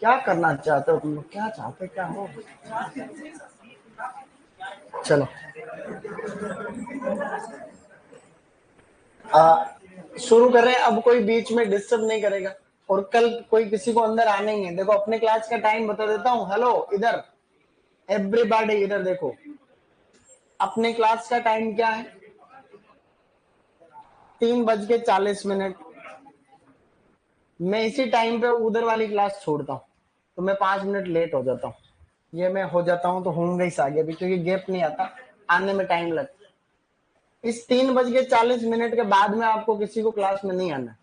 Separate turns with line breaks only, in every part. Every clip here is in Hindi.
क्या करना चाहते हो तुम लोग, क्या चाहते क्या हो? चलो शुरू कर रहे हैं। अब कोई बीच में डिस्टर्ब नहीं करेगा और कल कोई किसी को अंदर आने ही है। देखो अपने क्लास का टाइम बता देता हूँ। हेलो इधर, एवरीबॉडी इधर देखो, अपने क्लास का टाइम क्या है? 3:40। मैं इसी टाइम पे उधर वाली क्लास छोड़ता हूँ, तो मैं 5 मिनट लेट हो जाता हूँ। ये मैं हो जाता हूँ तो होंगे ही आगे भी, क्योंकि गैप नहीं आता, आने में टाइम लगता है। इस 3:40 के बाद में आपको किसी को क्लास में नहीं आना।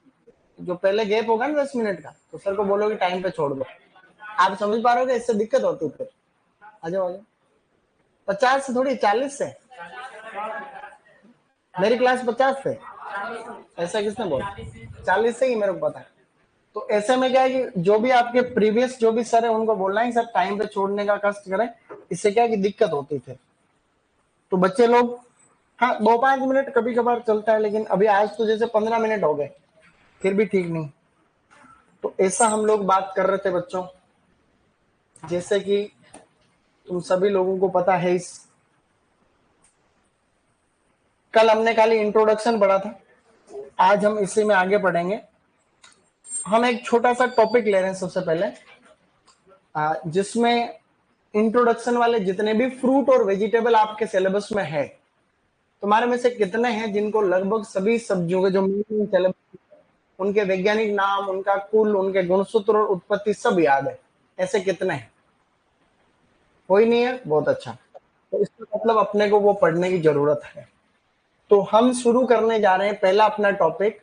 जो पहले गैप होगा ना 10 मिनट का, तो सर को बोलोगे टाइम पे छोड़ दो। आप समझ पा रहे हो? इससे दिक्कत होती है फिर। आ जाओ आ जाओ। 50 से थोड़ी 40 से। मेरी क्लास 50 से। ऐसा किसने बोला? 40 से ही मेरे को पता है। तो ऐसे में क्या है कि जो भी आपके प्रीवियस जो भी सर है उनको बोलना है सर टाइम पे छोड़ने का कष्ट करें। इससे क्या है कि दिक्कत होती है। तो बच्चे लोग, हाँ 2-5 मिनट कभी कभार चलता है, लेकिन अभी आज तो जैसे 15 मिनट हो गए, फिर भी ठीक नहीं। तो ऐसा हम लोग बात कर रहे थे बच्चों, जैसे कि तुम सभी लोगों को पता है, इस कल हमने खाली इंट्रोडक्शन पढ़ा था, आज हम इसी में आगे पढ़ेंगे। हम एक छोटा सा टॉपिक ले रहे हैं सबसे पहले, जिसमें इंट्रोडक्शन वाले जितने भी फ्रूट और वेजिटेबल आपके सिलेबस में है, तुम्हारे में से कितने हैं जिनको लगभग सभी सब्जियों के जो सिलेबस, उनके वैज्ञानिक नाम, उनका कुल, उनके गुणसूत्र और उत्पत्ति सब याद है? ऐसे कितने हैं? कोई नहीं है? बहुत अच्छा। तो इसका मतलब अपने को वो पढ़ने की जरूरत है। तो हम शुरू करने जा रहे हैं पहला अपना टॉपिक,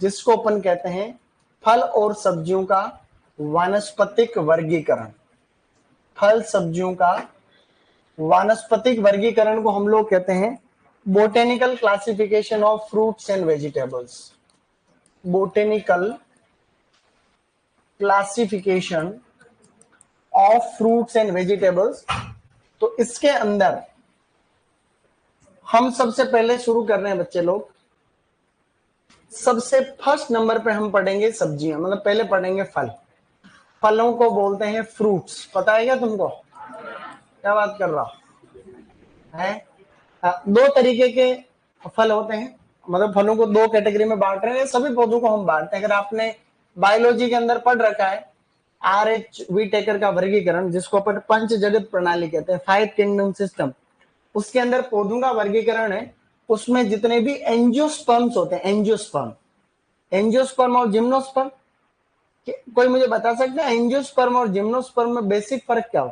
जिसको अपन कहते हैं फल और सब्जियों का वानस्पतिक वर्गीकरण। फल सब्जियों का वानस्पतिक वर्गीकरण को हम लोग कहते हैं botanical classification of fruits and vegetables. Botanical classification of fruits and vegetables. तो इसके अंदर हम सबसे पहले शुरू कर रहे हैं बच्चे लोग, सबसे फर्स्ट नंबर पे हम पढ़ेंगे सब्जियां, मतलब पहले पढ़ेंगे फल। फलों को बोलते हैं फ्रूट्स। पता है क्या तुमको? क्या बात कर रहा है? दो तरीके के फल होते हैं, मतलब फलों को दो कैटेगरी में बांट रहे हैं। सभी पौधों को हम बांटते हैं। अगर आपने बायोलॉजी के अंदर पढ़ रखा है RH विटेकर का वर्गीकरण, जिसको अपन पंच जगत प्रणाली कहते हैं, 5 किंगडम सिस्टम, उसके अंदर पौधों का वर्गीकरण है। उसमें जितने भी एंजियोस्पर्म्स होते हैं, एंजियोस्पर्म और जिम्नोस्पर्म, कोई मुझे बता सकता है एंजियोस्पर्म और जिम्नोस्पर्म में बेसिक फर्क क्या हो?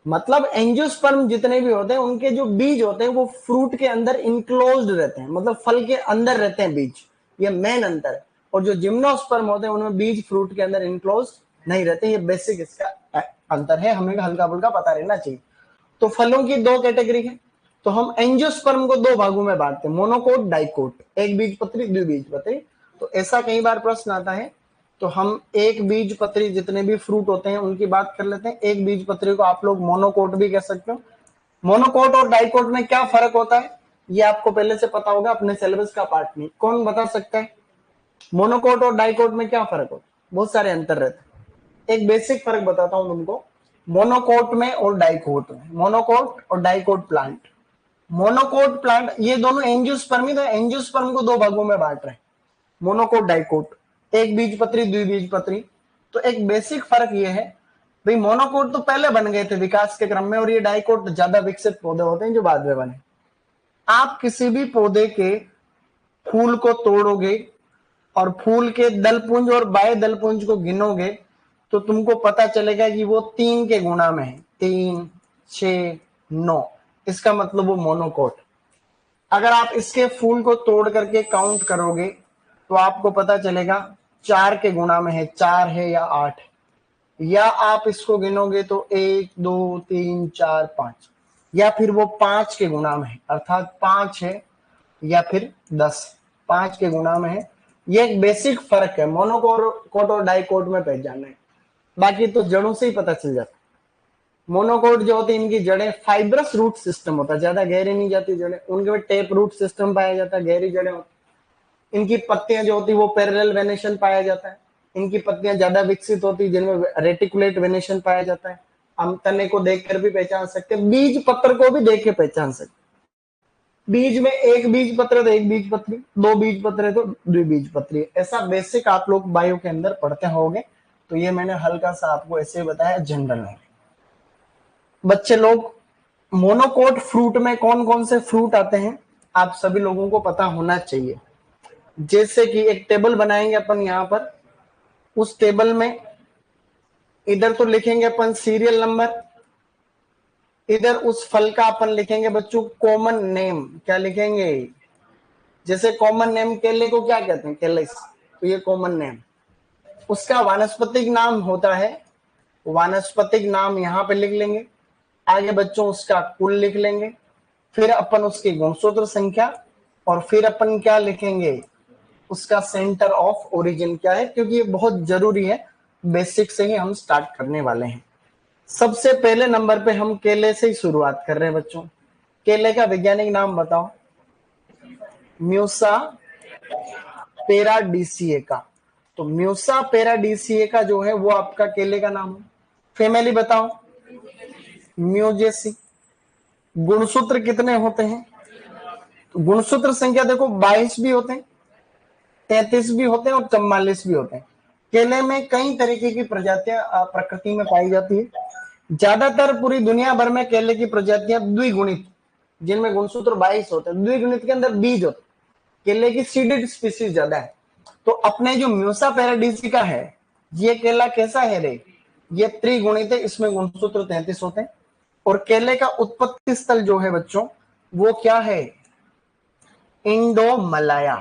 मतलब एंजियोस्पर्म जितने भी होते हैं उनके जो बीज होते हैं वो फ्रूट के अंदर इंक्लोज्ड रहते हैं, मतलब फल के अंदर रहते हैं बीज। ये मेन अंतर है। और जो जिम्नोस्पर्म होते हैं उनमें बीज फ्रूट के अंदर इंक्लोज नहीं रहते। ये बेसिक इसका अंतर है, हमें हल्का फुल्का पता रहना चाहिए। तो फलों की दो कैटेगरी है। तो हम एंजियोस्पर्म को दो भागों में बांटते हैं, मोनोकोट, डाइकोट, एक बीज पत्री, द्विबीज पत्री। तो ऐसा कई बार प्रश्न आता है, तो हम एक बीज पत्री जितने भी फ्रूट होते हैं उनकी बात कर लेते हैं। एक बीज पत्री को आप लोग मोनोकोट भी कह सकते हो। मोनोकोट और डाइकोट में क्या फर्क होता है ये आपको पहले से पता होगा, अपने सिलेबस का पार्ट नहीं। कौन बता सकता है मोनोकोट और डाइकोट में क्या फर्क होता है? बहुत सारे अंतर रहते हैं। एक बेसिक फर्क बताता हूं तुमको, मोनोकोट में और डाइकोट में। मोनोकोट और डाइकोट प्लांट, मोनोकोट प्लांट ये दोनों एंजियोस्पर्म ही, तो एंजियोस्पर्म को दो भागों में बांट रहे हैं, मोनोकोट, डाइकोट, एक बीज पत्री, द्विबीज पत्री। तो एक बेसिक फर्क ये है भाई, मोनोकोट तो पहले बन गए थे विकास के क्रम में, और ये डाइकोट ज्यादा विकसित पौधे होते हैं जो बाद में बने। आप किसी भी पौधे के फूल को तोड़ोगे और फूल के दलपुंज और बाह्य दलपुंज को गिनोगे तो तुमको पता चलेगा कि वो 3 के गुणा में है, 3, 6, 9। इसका मतलब वो मोनोकोट। अगर आप इसके फूल को तोड़ करके काउंट करोगे तो आपको पता चलेगा 4 के गुणा में है, 4 है या 8 है। या आप इसको गिनोगे तो 1, 2, 3, 4, 5, या फिर वो 5 के गुणा में है, अर्थात 5 है या फिर 10, 5 के गुणा में है। ये एक बेसिक फर्क है, मोनोकोट और डाइकोट में पहचानना है। बाकी तो जड़ों से ही पता चल जाता है। मोनोकोट जो होती है इनकी जड़ें फाइब्रस रूट सिस्टम होता है, ज्यादा गहरी नहीं जाती जड़ें, उनके में टेप रूट सिस्टम पाया जाता है, गहरी जड़ें होती। इनकी पत्तियां जो होती है वो पैरेलल वेनेशन पाया जाता है। इनकी पत्तियां ज्यादा विकसित होती है जिनमें रेटिकुलेट वेनेशन पाया जाता है। हम तने को देखकर भी पहचान सकते हैं, बीज पत्र को भी देख के पहचान सकते हैं। बीज में एक बीज पत्र तो एक बीज पत्री, दो बीज पत्र है तो द्विबीज पत्री। ऐसा बेसिक आप लोग बायो के अंदर पढ़ते होंगे। तो ये मैंने हल्का सा आपको ऐसे बताया जनरल में। बच्चे लोग, मोनोकोट फ्रूट में कौन कौन से फ्रूट आते हैं आप सभी लोगों को पता होना चाहिए। जैसे कि एक टेबल बनाएंगे अपन यहाँ पर, उस टेबल में इधर तो लिखेंगे अपन सीरियल नंबर, इधर उस फल का अपन लिखेंगे बच्चों कॉमन नेम। क्या लिखेंगे? जैसे कॉमन नेम केले को क्या कहते हैं? केले, तो ये कॉमन नेम। उसका वानस्पतिक नाम होता है, वानस्पतिक नाम यहाँ पे लिख लेंगे। आगे बच्चों उसका कुल लिख लेंगे, फिर अपन उसकी गुणसूत्र संख्या, और फिर अपन क्या लिखेंगे? उसका सेंटर ऑफ ओरिजिन क्या है, क्योंकि ये बहुत जरूरी है। बेसिक से ही हम स्टार्ट करने वाले हैं। सबसे पहले नंबर पे हम केले से ही शुरुआत कर रहे हैं बच्चों। केले का वैज्ञानिक नाम बताओ। म्यूसा पेराडीसिएका। तो म्यूसा पेराडीसिएका जो है वो आपका केले का नाम है। फैमिली बताओ, म्यूजेसी। गुणसूत्र कितने होते हैं? तो गुणसूत्र संख्या देखो 22 भी होते हैं, 33 भी होते हैं और 44 भी होते हैं। केले में कई तरीके की प्रजातियां प्रकृति में पाई जाती है। ज्यादातर पूरी दुनिया भर में केले की प्रजातियां द्विगुणित, जिनमें गुणसूत्र 22 होते हैं। द्विगुणित के अंदर बीज होते हैं। केले की सीडेड स्पीसीज ज्यादा है। तो अपने जो म्यूसा पैराडीसिका है, ये केला कैसा है रे? ये त्रिगुणित है, इसमें गुणसूत्र 33 होते हैं। और केले का उत्पत्ति स्थल जो है बच्चों वो क्या है? इंडो मलाया।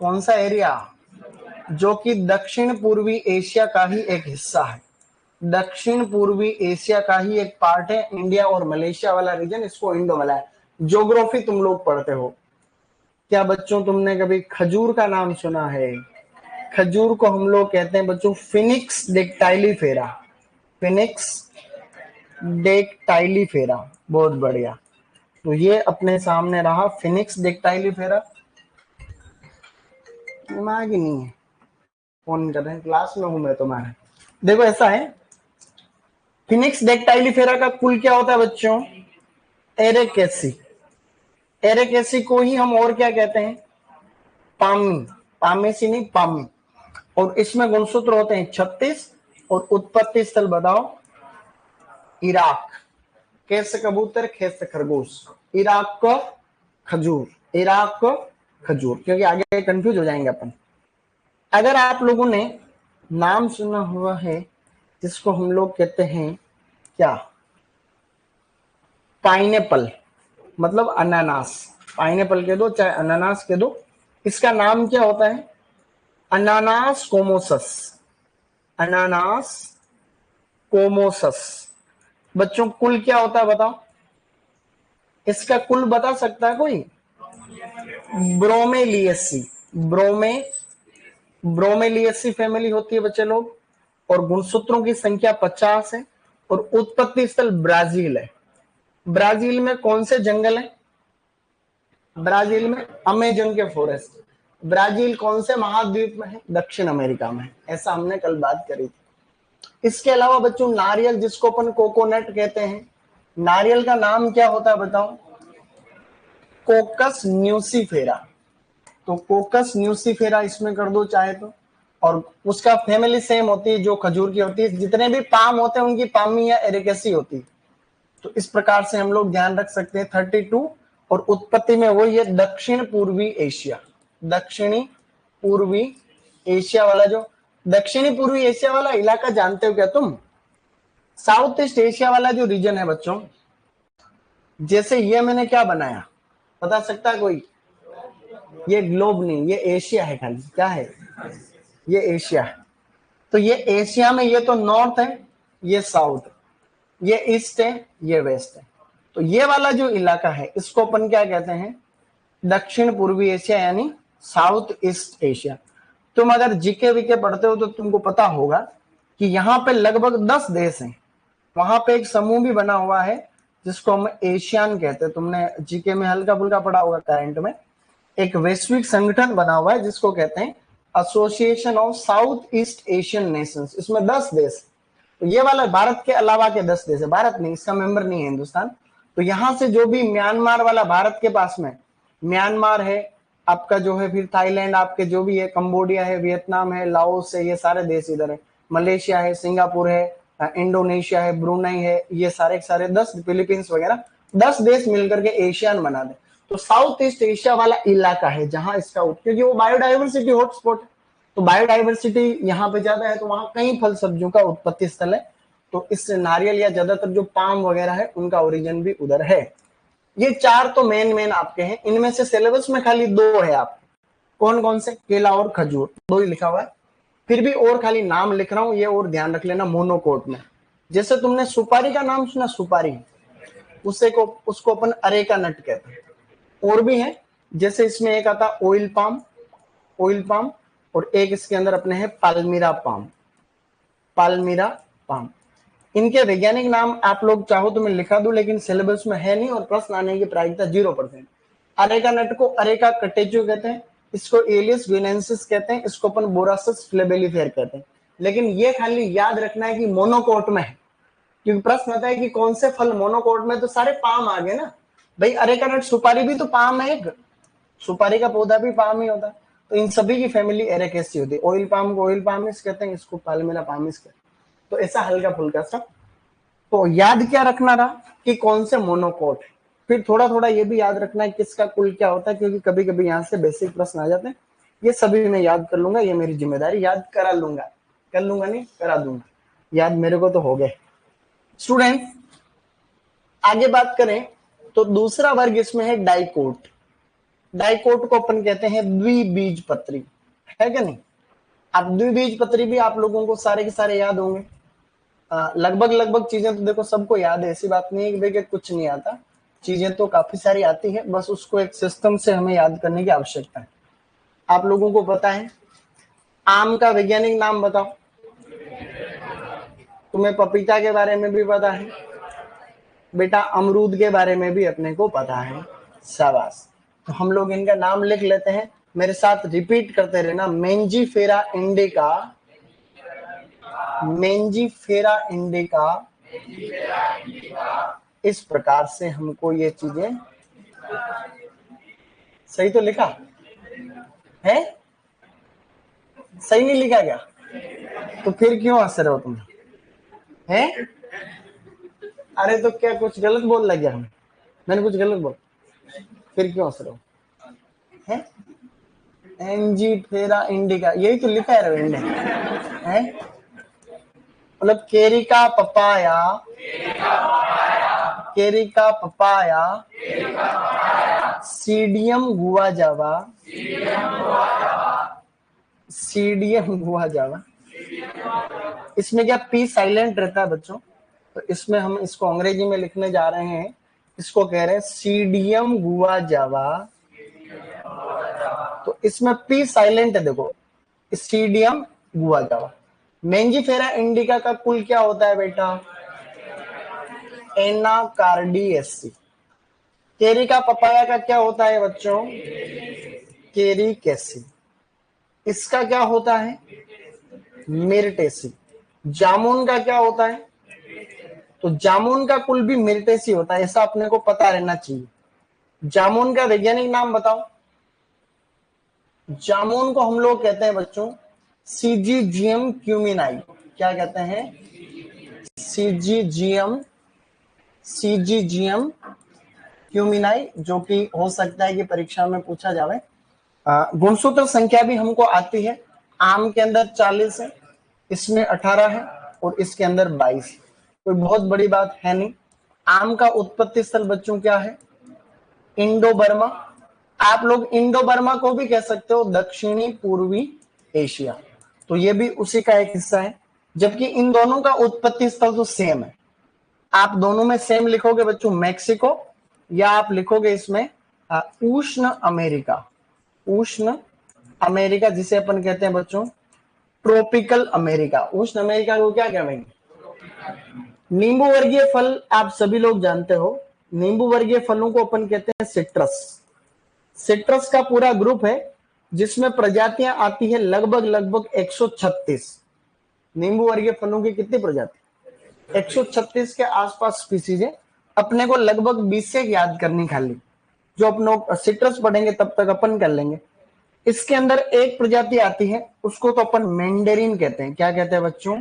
कौन सा एरिया? जो कि दक्षिण पूर्वी एशिया का ही एक हिस्सा है। दक्षिण पूर्वी एशिया का ही एक पार्ट है। इंडिया और मलेशिया वाला रीजन, इसको इंडो मलाया। ज्योग्राफी तुम लोग पढ़ते हो। क्या बच्चों तुमने कभी खजूर का नाम सुना है? खजूर को हम लोग कहते हैं बच्चों फिनिक्स डेक्टाइलीफेरा। फिनिक्स डेक्टाइलीफेरा, बहुत बढ़िया। तो ये अपने सामने रहा फिनिक्स डेक्टाइलीफेरा। दिमाग ही नहीं है, फोन कर रहे हैं, क्लास में हूं मैं तुम्हारे। देखो ऐसा है, फिनिक्स डेक्टाइलीफेरा का कुल क्या होता है बच्चों? एरेकेसी। एरेकेसी को ही हम और क्या कहते हैं? पामी। पामेसी नहीं, पामी। और इसमें गुणसूत्र होते हैं 36। और उत्पत्ति स्थल बताओ। इराक। कैसे कबूतर, खेस खरगोश। इराक का खजूर, इराक का खजूर, क्योंकि आगे कंफ्यूज हो जाएंगे अपन। अगर आप लोगों ने नाम सुना हुआ है जिसको हम लोग कहते हैं क्या? पाइनएप्पल, मतलब अनानास। पाइनएप्पल के दो चाहे अनानास के दो, इसका नाम क्या होता है? अनानास कोमोसस। अनानास कोमोसस। बच्चों कुल क्या होता है बताओ? इसका कुल बता सकता है कोई? ब्रोमेलियसी। ब्रोमे ब्रोमेलियसी फैमिली होती है बच्चे लोग। और गुणसूत्रों की संख्या 50 है। और उत्पत्ति स्थल ब्राजील है। ब्राजील में कौन से जंगल है? ब्राजील में अमेजन के फॉरेस्ट। ब्राजील कौन से महाद्वीप में है? दक्षिण अमेरिका में है। ऐसा हमने कल बात करी थी। इसके अलावा बच्चों नारियल, जिसको अपन कोकोनट कहते हैं, नारियल का नाम क्या होता है बताओ? कोकस न्यूसीफेरा। तो कोकस न्यूसीफेरा इसमें कर दो चाहे तो। और उसका फैमिली सेम होती है जो खजूर की होती है। जितने भी पाम होते हैं उनकी पामी या एरिकेसी होती है। तो इस प्रकार से हम लोग ध्यान रख सकते हैं 32। और उत्पत्ति में वही है दक्षिण पूर्वी एशिया। दक्षिणी पूर्वी एशिया वाला, जो दक्षिणी पूर्वी एशिया वाला इलाका जानते हो क्या तुम? साउथ ईस्ट एशिया वाला जो रीजन है बच्चों, जैसे ये मैंने क्या बनाया बता सकता है कोई? ये ग्लोब नहीं, ये एशिया है खाली। क्या है? ये एशिया है। तो ये एशिया में ये तो नॉर्थ है, ये साउथ, ये ईस्ट है, ये वेस्ट है। तो ये वाला जो इलाका है इसको अपन क्या कहते हैं? दक्षिण पूर्वी एशिया, यानी साउथ ईस्ट एशिया। तुम अगर जीके वीके पढ़ते हो तो तुमको पता होगा कि यहाँ पे लगभग 10 देश हैं। वहां पे एक समूह भी बना हुआ है जिसको हम एशियान कहते हैं। तुमने जीके में हल्का फुल्का पढ़ा होगा करंट में। एक वैश्विक संगठन बना हुआ है जिसको कहते हैं association of south east Asian Nations. इसमें 10 देश, तो ये वाला भारत के अलावा के 10 देश है, भारत नहीं, इसका मेंबर नहीं है हिंदुस्तान। तो यहां से जो भी म्यांमार वाला भारत के पास में, म्यांमार है आपका जो है, फिर थाईलैंड आपके जो भी है, कंबोडिया है, वियतनाम है, लाओस है, ये सारे देश इधर है, मलेशिया है, सिंगापुर है, इंडोनेशिया है, ब्रुनई है, ये सारे के सारे 10, फिलीपींस वगैरह 10 देश मिलकर के एशियान बना दे। तो साउथ ईस्ट एशिया वाला इलाका है जहां इसका, क्योंकि वो बायोडाइवर्सिटी हॉटस्पॉट है, तो बायोडाइवर्सिटी यहाँ पे ज्यादा है, तो वहां कई फल सब्जियों का उत्पत्ति स्थल है। तो इस नारियल या ज्यादातर जो पाम वगैरह है उनका ओरिजिन भी उधर है। ये 4 तो मेन आपके हैं। इनमें से सिलेबस में खाली 2 है आपके, कौन कौन से? केला और खजूर, 2 ही लिखा हुआ है। फिर भी और खाली नाम लिख रहा हूं, ये और ध्यान रख लेना मोनोकोट में। जैसे तुमने सुपारी का नाम सुना, सुपारी, उसको अपन अरेका नट कहते हैं। और भी है, जैसे इसमें एक आता ऑयल पाम, और एक इसके अंदर अपने है पाल्मीरा पाम। इनके वैज्ञानिक नाम आप लोग चाहो तो मैं लिखा दूं, लेकिन सिलेबस में है नहीं और प्रश्न आने की प्रायिकता 0%। अरेका नट को अरेका कटेचो कहते हैं, इसको एलियस विनेंसिस कहते हैं, इसको अपन बोरासस फ्लेबेलिफेर कहते हैं। लेकिन ये खाली याद रखना है कि मोनोकोट में है, क्योंकि प्रश्न आता है कि कौन से फल मोनोकोट में, तो सारे पाम आ गए ना भाई। अरेका नट, सुपारी भी तो पाम है, एक सुपारी का पौधा भी पाम ही होता है। तो इन सभी की फैमिली एरेकेसी होती है। ऑयल पाम को ऑयल पामिस कहते हैं, इसको पाल्मेरा पामिस कहते हैं। तो ऐसा हल्का फुल्का सा। तो याद क्या रखना रहा कि कौन से मोनोकोट है। फिर थोड़ा थोड़ा ये भी याद रखना है किसका कुल क्या होता है, क्योंकि कभी कभी यहाँ से बेसिक प्रश्न आ जाते हैं। ये सभी मैं याद कर लूंगा, ये मेरी जिम्मेदारी, याद करा लूंगा, कर लूंगा नहीं, करा दूंगा, याद मेरे को तो हो गए। स्टूडेंट आगे बात करें तो दूसरा वर्ग इसमें है डाइकोट। डाइकोट को अपन कहते हैं द्विबीजपत्री, है क्या नहीं? अब द्विबीजपत्री भी आप लोगों को सारे के सारे याद होंगे। लगभग चीजें तो देखो सबको याद है, ऐसी बात नहीं है कि भाई कुछ नहीं आता, चीजें तो काफी सारी आती है, बस उसको एक सिस्टम से हमें याद करने की आवश्यकता है। आप लोगों को पता है आम का वैज्ञानिक नाम बताओ। तुम्हें पपीता के बारे में भी पता है बेटा, अमरूद के बारे में भी अपने को पता है, शाबाश। तो हम लोग इनका नाम लिख लेते हैं, मेरे साथ रिपीट करते रहना। मेंजीफेरा इंडिका, मेंजीफेरा इंडिका, इस प्रकार से हमको ये चीजें, सही तो लिखा है? सही नहीं लिखा क्या? तो फिर क्यों हंस रहे हो तुम? हैं? अरे तो क्या कुछ गलत बोल लग गया? मैंने कुछ गलत बोल, फिर क्यों हंस रहे हो? हैं? एंजीफेरा इंडिका, यही तो लिखा है रविंद्र, हैं? मतलब केरिका पपाया, केरिका पपाया, सीडियम गुआजावा, सीडियम गुआजावा। इसमें क्या पी साइलेंट रहता है बच्चों, तो इसमें हम इसको अंग्रेजी में लिखने जा रहे हैं, इसको कह रहे हैं सीडियम गुआजावा। तो इसमें पी साइलेंट है, देखो सीडियम गुआजावा। मेंजीफेरा इंडिका का कुल क्या होता है बेटा? एनाकार्डियेसी। केरिका पपाया का क्या होता है बच्चों? केरिकेसी। इसका क्या होता है? मिर्टेसी। जामुन का क्या होता है? तो जामुन का कुल भी मिर्टेसी होता है, ऐसा अपने को पता रहना चाहिए। जामुन का वैज्ञानिक नाम बताओ। जामुन को हम लोग कहते हैं बच्चों सीजीजियम क्यूमिनाई। क्या कहते हैं? सीजीजियम, सीजीजियम क्यूमिनाई, जो कि हो सकता है कि परीक्षा में पूछा जाए। गुणसूत्र संख्या भी हमको आती है। आम के अंदर 40 है, इसमें 18 है, और इसके अंदर 22। कोई बहुत बड़ी बात है नहीं। आम का उत्पत्ति स्थल बच्चों क्या है? Indo Burma. आप लोग इंडो बर्मा को भी कह सकते हो दक्षिणी पूर्वी एशिया, तो ये भी उसी का एक हिस्सा है। जबकि इन दोनों का उत्पत्ति स्थल तो सेम है। आप दोनों में सेम लिखोगे बच्चों मैक्सिको, या आप लिखोगे इसमें उष्ण अमेरिका। उष्ण अमेरिका जिसे अपन कहते हैं बच्चों ट्रॉपिकल अमेरिका। उष्ण अमेरिका को क्या कहेंगे? नींबू वर्गीय फल आप सभी लोग जानते हो, नींबू वर्गीय फलों को अपन कहते हैं सिट्रस। सिट्रस का पूरा ग्रुप है जिसमें प्रजातियां आती है लगभग 136। नींबू वर्गीय फलों की कितनी प्रजाति? 136 के आसपास स्पीसीज है। अपने को लगभग 20 से याद करनी खाली, जो अपनों सिट्रस पढ़ेंगे तब तक अपन कर लेंगे। इसके अंदर एक प्रजाति आती है, उसको तो अपन मैंडेरिन कहते हैं। क्या कहते हैं बच्चों?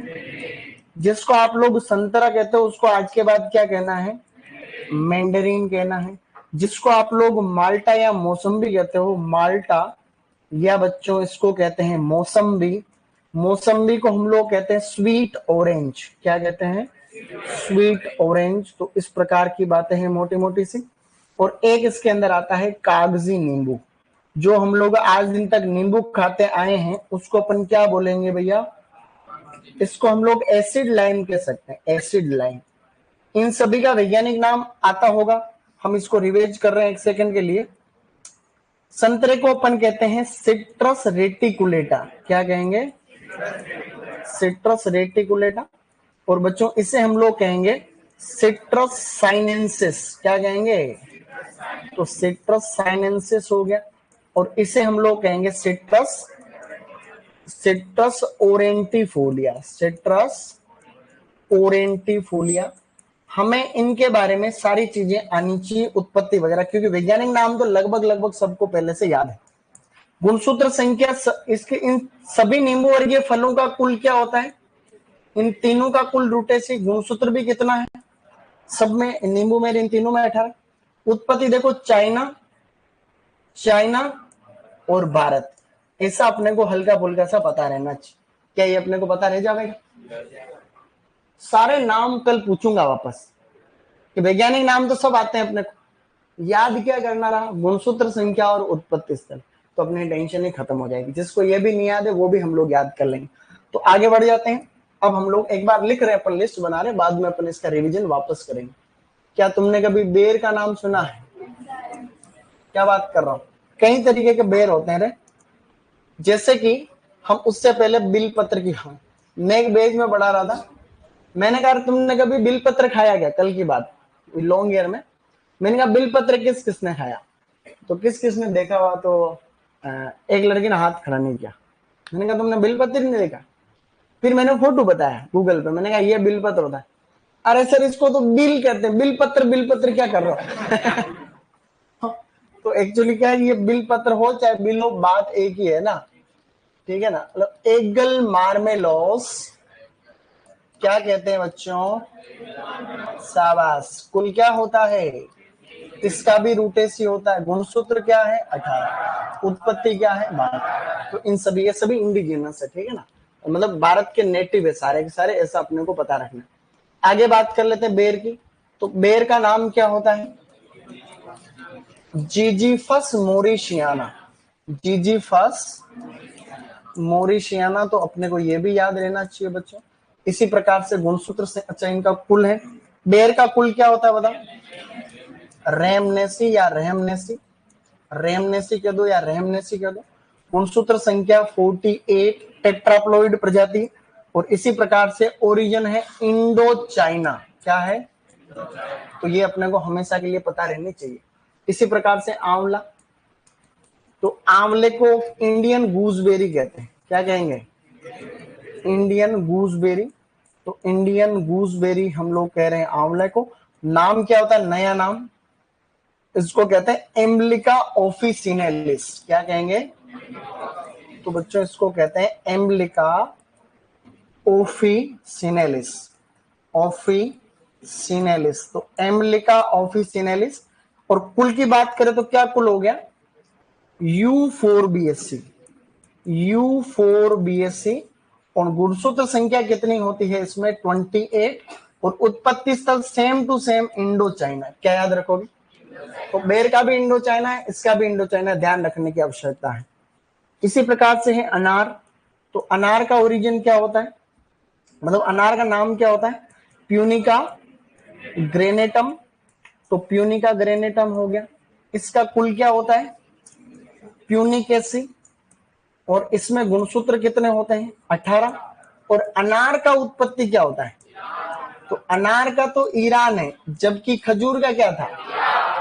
जिसको आप लोग संतरा कहते हो उसको आज के बाद क्या कहना है? मैंडेरिन कहना है। जिसको आप लोग माल्टा या मौसम्बी कहते हो, माल्टा, या बच्चों इसको कहते हैं मौसम्बी। मौसम्बी को हम लोग कहते हैं स्वीट ऑरेंज। क्या कहते हैं? Sweet orange. तो इस प्रकार की बातें हैं मोटी मोटी सी। और एक इसके अंदर आता है कागजी नींबू। जो हम लोग आज दिन तक नींबू खाते आए हैं उसको अपन क्या बोलेंगे भैया? इसको हम लोग एसिड लाइम कह सकते हैं, एसिड लाइम। इन सभी का वैज्ञानिक नाम आता होगा, हम इसको रिवाइज कर रहे हैं एक सेकंड के लिए। संतरे को अपन कहते हैं सिट्रस रेटिकुलेटा। क्या कहेंगे? Citrus reticulata. और बच्चों इसे हम लोग कहेंगे सिट्रस साइनेंसिस। क्या कहेंगे? तो सिट्रस साइनेंसिस हो गया। और इसे हम लोग कहेंगे सिट्रस ओरेंटिफोलिया। सिट्रस ओरेंटिफोलिया। हमें इनके बारे में सारी चीजें आनी चाहिए, उत्पत्ति वगैरह, क्योंकि वैज्ञानिक नाम तो लगभग सबको पहले से याद है। गुणसूत्र संख्या इसके इन सभी नींबू वर्गीय फलों का कुल क्या होता है? इन तीनों का कुल रूटेसी। गुणसूत्र भी कितना है सब में? नींबू में, इन तीनों में 18। उत्पत्ति देखो, चाइना और भारत। ऐसा अपने को हल्का फुल्का सा पता रहना चाहिए। क्या ये अपने को पता रह जाएगा? सारे नाम कल पूछूंगा वापस, कि वैज्ञानिक नाम तो सब आते हैं अपने को, याद क्या करना रहा? गुणसूत्र संख्या और उत्पत्ति स्थल। तो अपनी टेंशन ही खत्म हो जाएगी। जिसको ये भी नहीं याद है वो भी हम लोग याद कर लेंगे। तो आगे बढ़ जाते हैं। अब हम लोग एक बार लिख रहे हैं, अपन लिस्ट बना रहे हैं, बाद में अपन इसका रिविजन वापस करेंगे। क्या तुमने कभी बेर का नाम सुना है? क्या बात कर रहा हूं? कई तरीके के बेर होते हैं रे। जैसे कि हम उससे पहले बिल पत्र की, हाँ, मैं एक बेज में बढ़ा रहा था। मैंने कहा तुमने कभी बिल पत्र खाया क्या? कल की बात, लॉन्ग ईयर में। मैंने कहा बिल पत्र किस किसने खाया? तो किस किसने देखा हुआ? तो एक लड़की ने हाथ खड़ा नहीं किया। मैंने कहा तुमने बिल पत्र नहीं देखा? फिर मैंने फोटो बताया गूगल पे। मैंने कहा ये बिल पत्र होता है। अरे सर इसको तो बिल कहते हैं, बिल पत्र क्या कर रहा हो? तो एक्चुअली क्या है, ये बिल पत्र हो चाहे बिल हो, बात एक ही है ना, ठीक है ना। मतलब एगल मार्मेलोस क्या कहते हैं बच्चों? शाबाश। कुल क्या होता है? इसका भी रूटेसी होता है। गुणसूत्र क्या है? 18। उत्पत्ति क्या है? 12। तो इन सभी, ये सभी इंडिजिनस है, ठीक है ना, मतलब भारत के नेटिव है सारे के सारे, ऐसा अपने को पता रखना। आगे बात कर लेते हैं बेर की। तो बेर का नाम क्या होता है? जीजीफस मोरिशियाना। जीजीफस मोरिशियाना। तो अपने को ये भी याद रहना चाहिए बच्चों। इसी प्रकार से गुणसूत्र से, अच्छा इनका कुल है। बेर का कुल क्या होता है बताओ? रेमनेसी या रेमनेसी, रेमनेसी कह दो या रेमनेसी कह दो। गुणसूत्र संख्या 48, टेट्राप्लोइड प्रजाति। और इसी प्रकार से ओरिजिन है इंडो चाइना। क्या है? तो ये अपने को हमेशा के लिए पता रहनी चाहिए। इसी प्रकार से आंवला। तो आंवले को इंडियन गूसबेरी कहते हैं। क्या कहेंगे? Indian gooseberry. तो इंडियन गूसबेरी हम लोग कह रहे हैं आंवले को। नाम क्या होता है? नया नाम इसको कहते हैं एम्बलिका ऑफिसिनेलिस। क्या कहेंगे? तो बच्चों इसको कहते हैं एम्बलिका ऑफिसिनेलिस। ऑफिसिनेलिस। तो एम्बलिका ऑफिसिनेलिस। और कुल की बात करें तो क्या कुल हो गया? U4BSc। U4BSc। और गुणसूत्र संख्या कितनी होती है इसमें? 28। और उत्पत्ति स्थल same to same Indo China. क्या याद रखोगे? तो बेर का भी इंडो चाइना है, इसका भी इंडो चाइना, ध्यान रखने की आवश्यकता है। इसी प्रकार से है अनार। तो अनार का ओरिजिन क्या होता है? मतलब अनार का नाम क्या होता है? Punica granatum. तो प्यूनिका ग्रेनेटम हो गया। इसका कुल क्या होता है? प्यूनिकेसी। और इसमें गुणसूत्र कितने होते हैं? 18। और अनार का उत्पत्ति क्या होता है? तो अनार का तो ईरान है, जबकि खजूर का क्या था?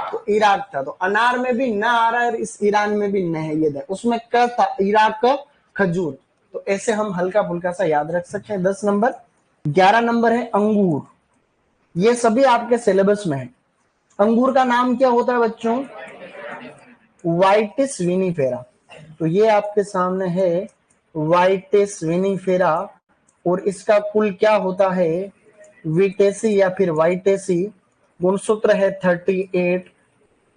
तो इराक था। तो अनार में भी न आ रहा है, इस ईरान में भी न है, ये देख उसमें क था, इराक का खजूर। तो ऐसे हम हल्का फुल्का सा याद रख सकते हैं। 10 नंबर। 11 नंबर है अंगूर। ये सभी आपके सिलेबस में है। अंगूर का नाम क्या होता है बच्चों? वाइटिस विनीफेरा। तो ये आपके सामने है वाइटिस विनीफेरा, और इसका कुल क्या होता है? विटेसी या फिर वाइटेसी। गुणसूत्र है 38।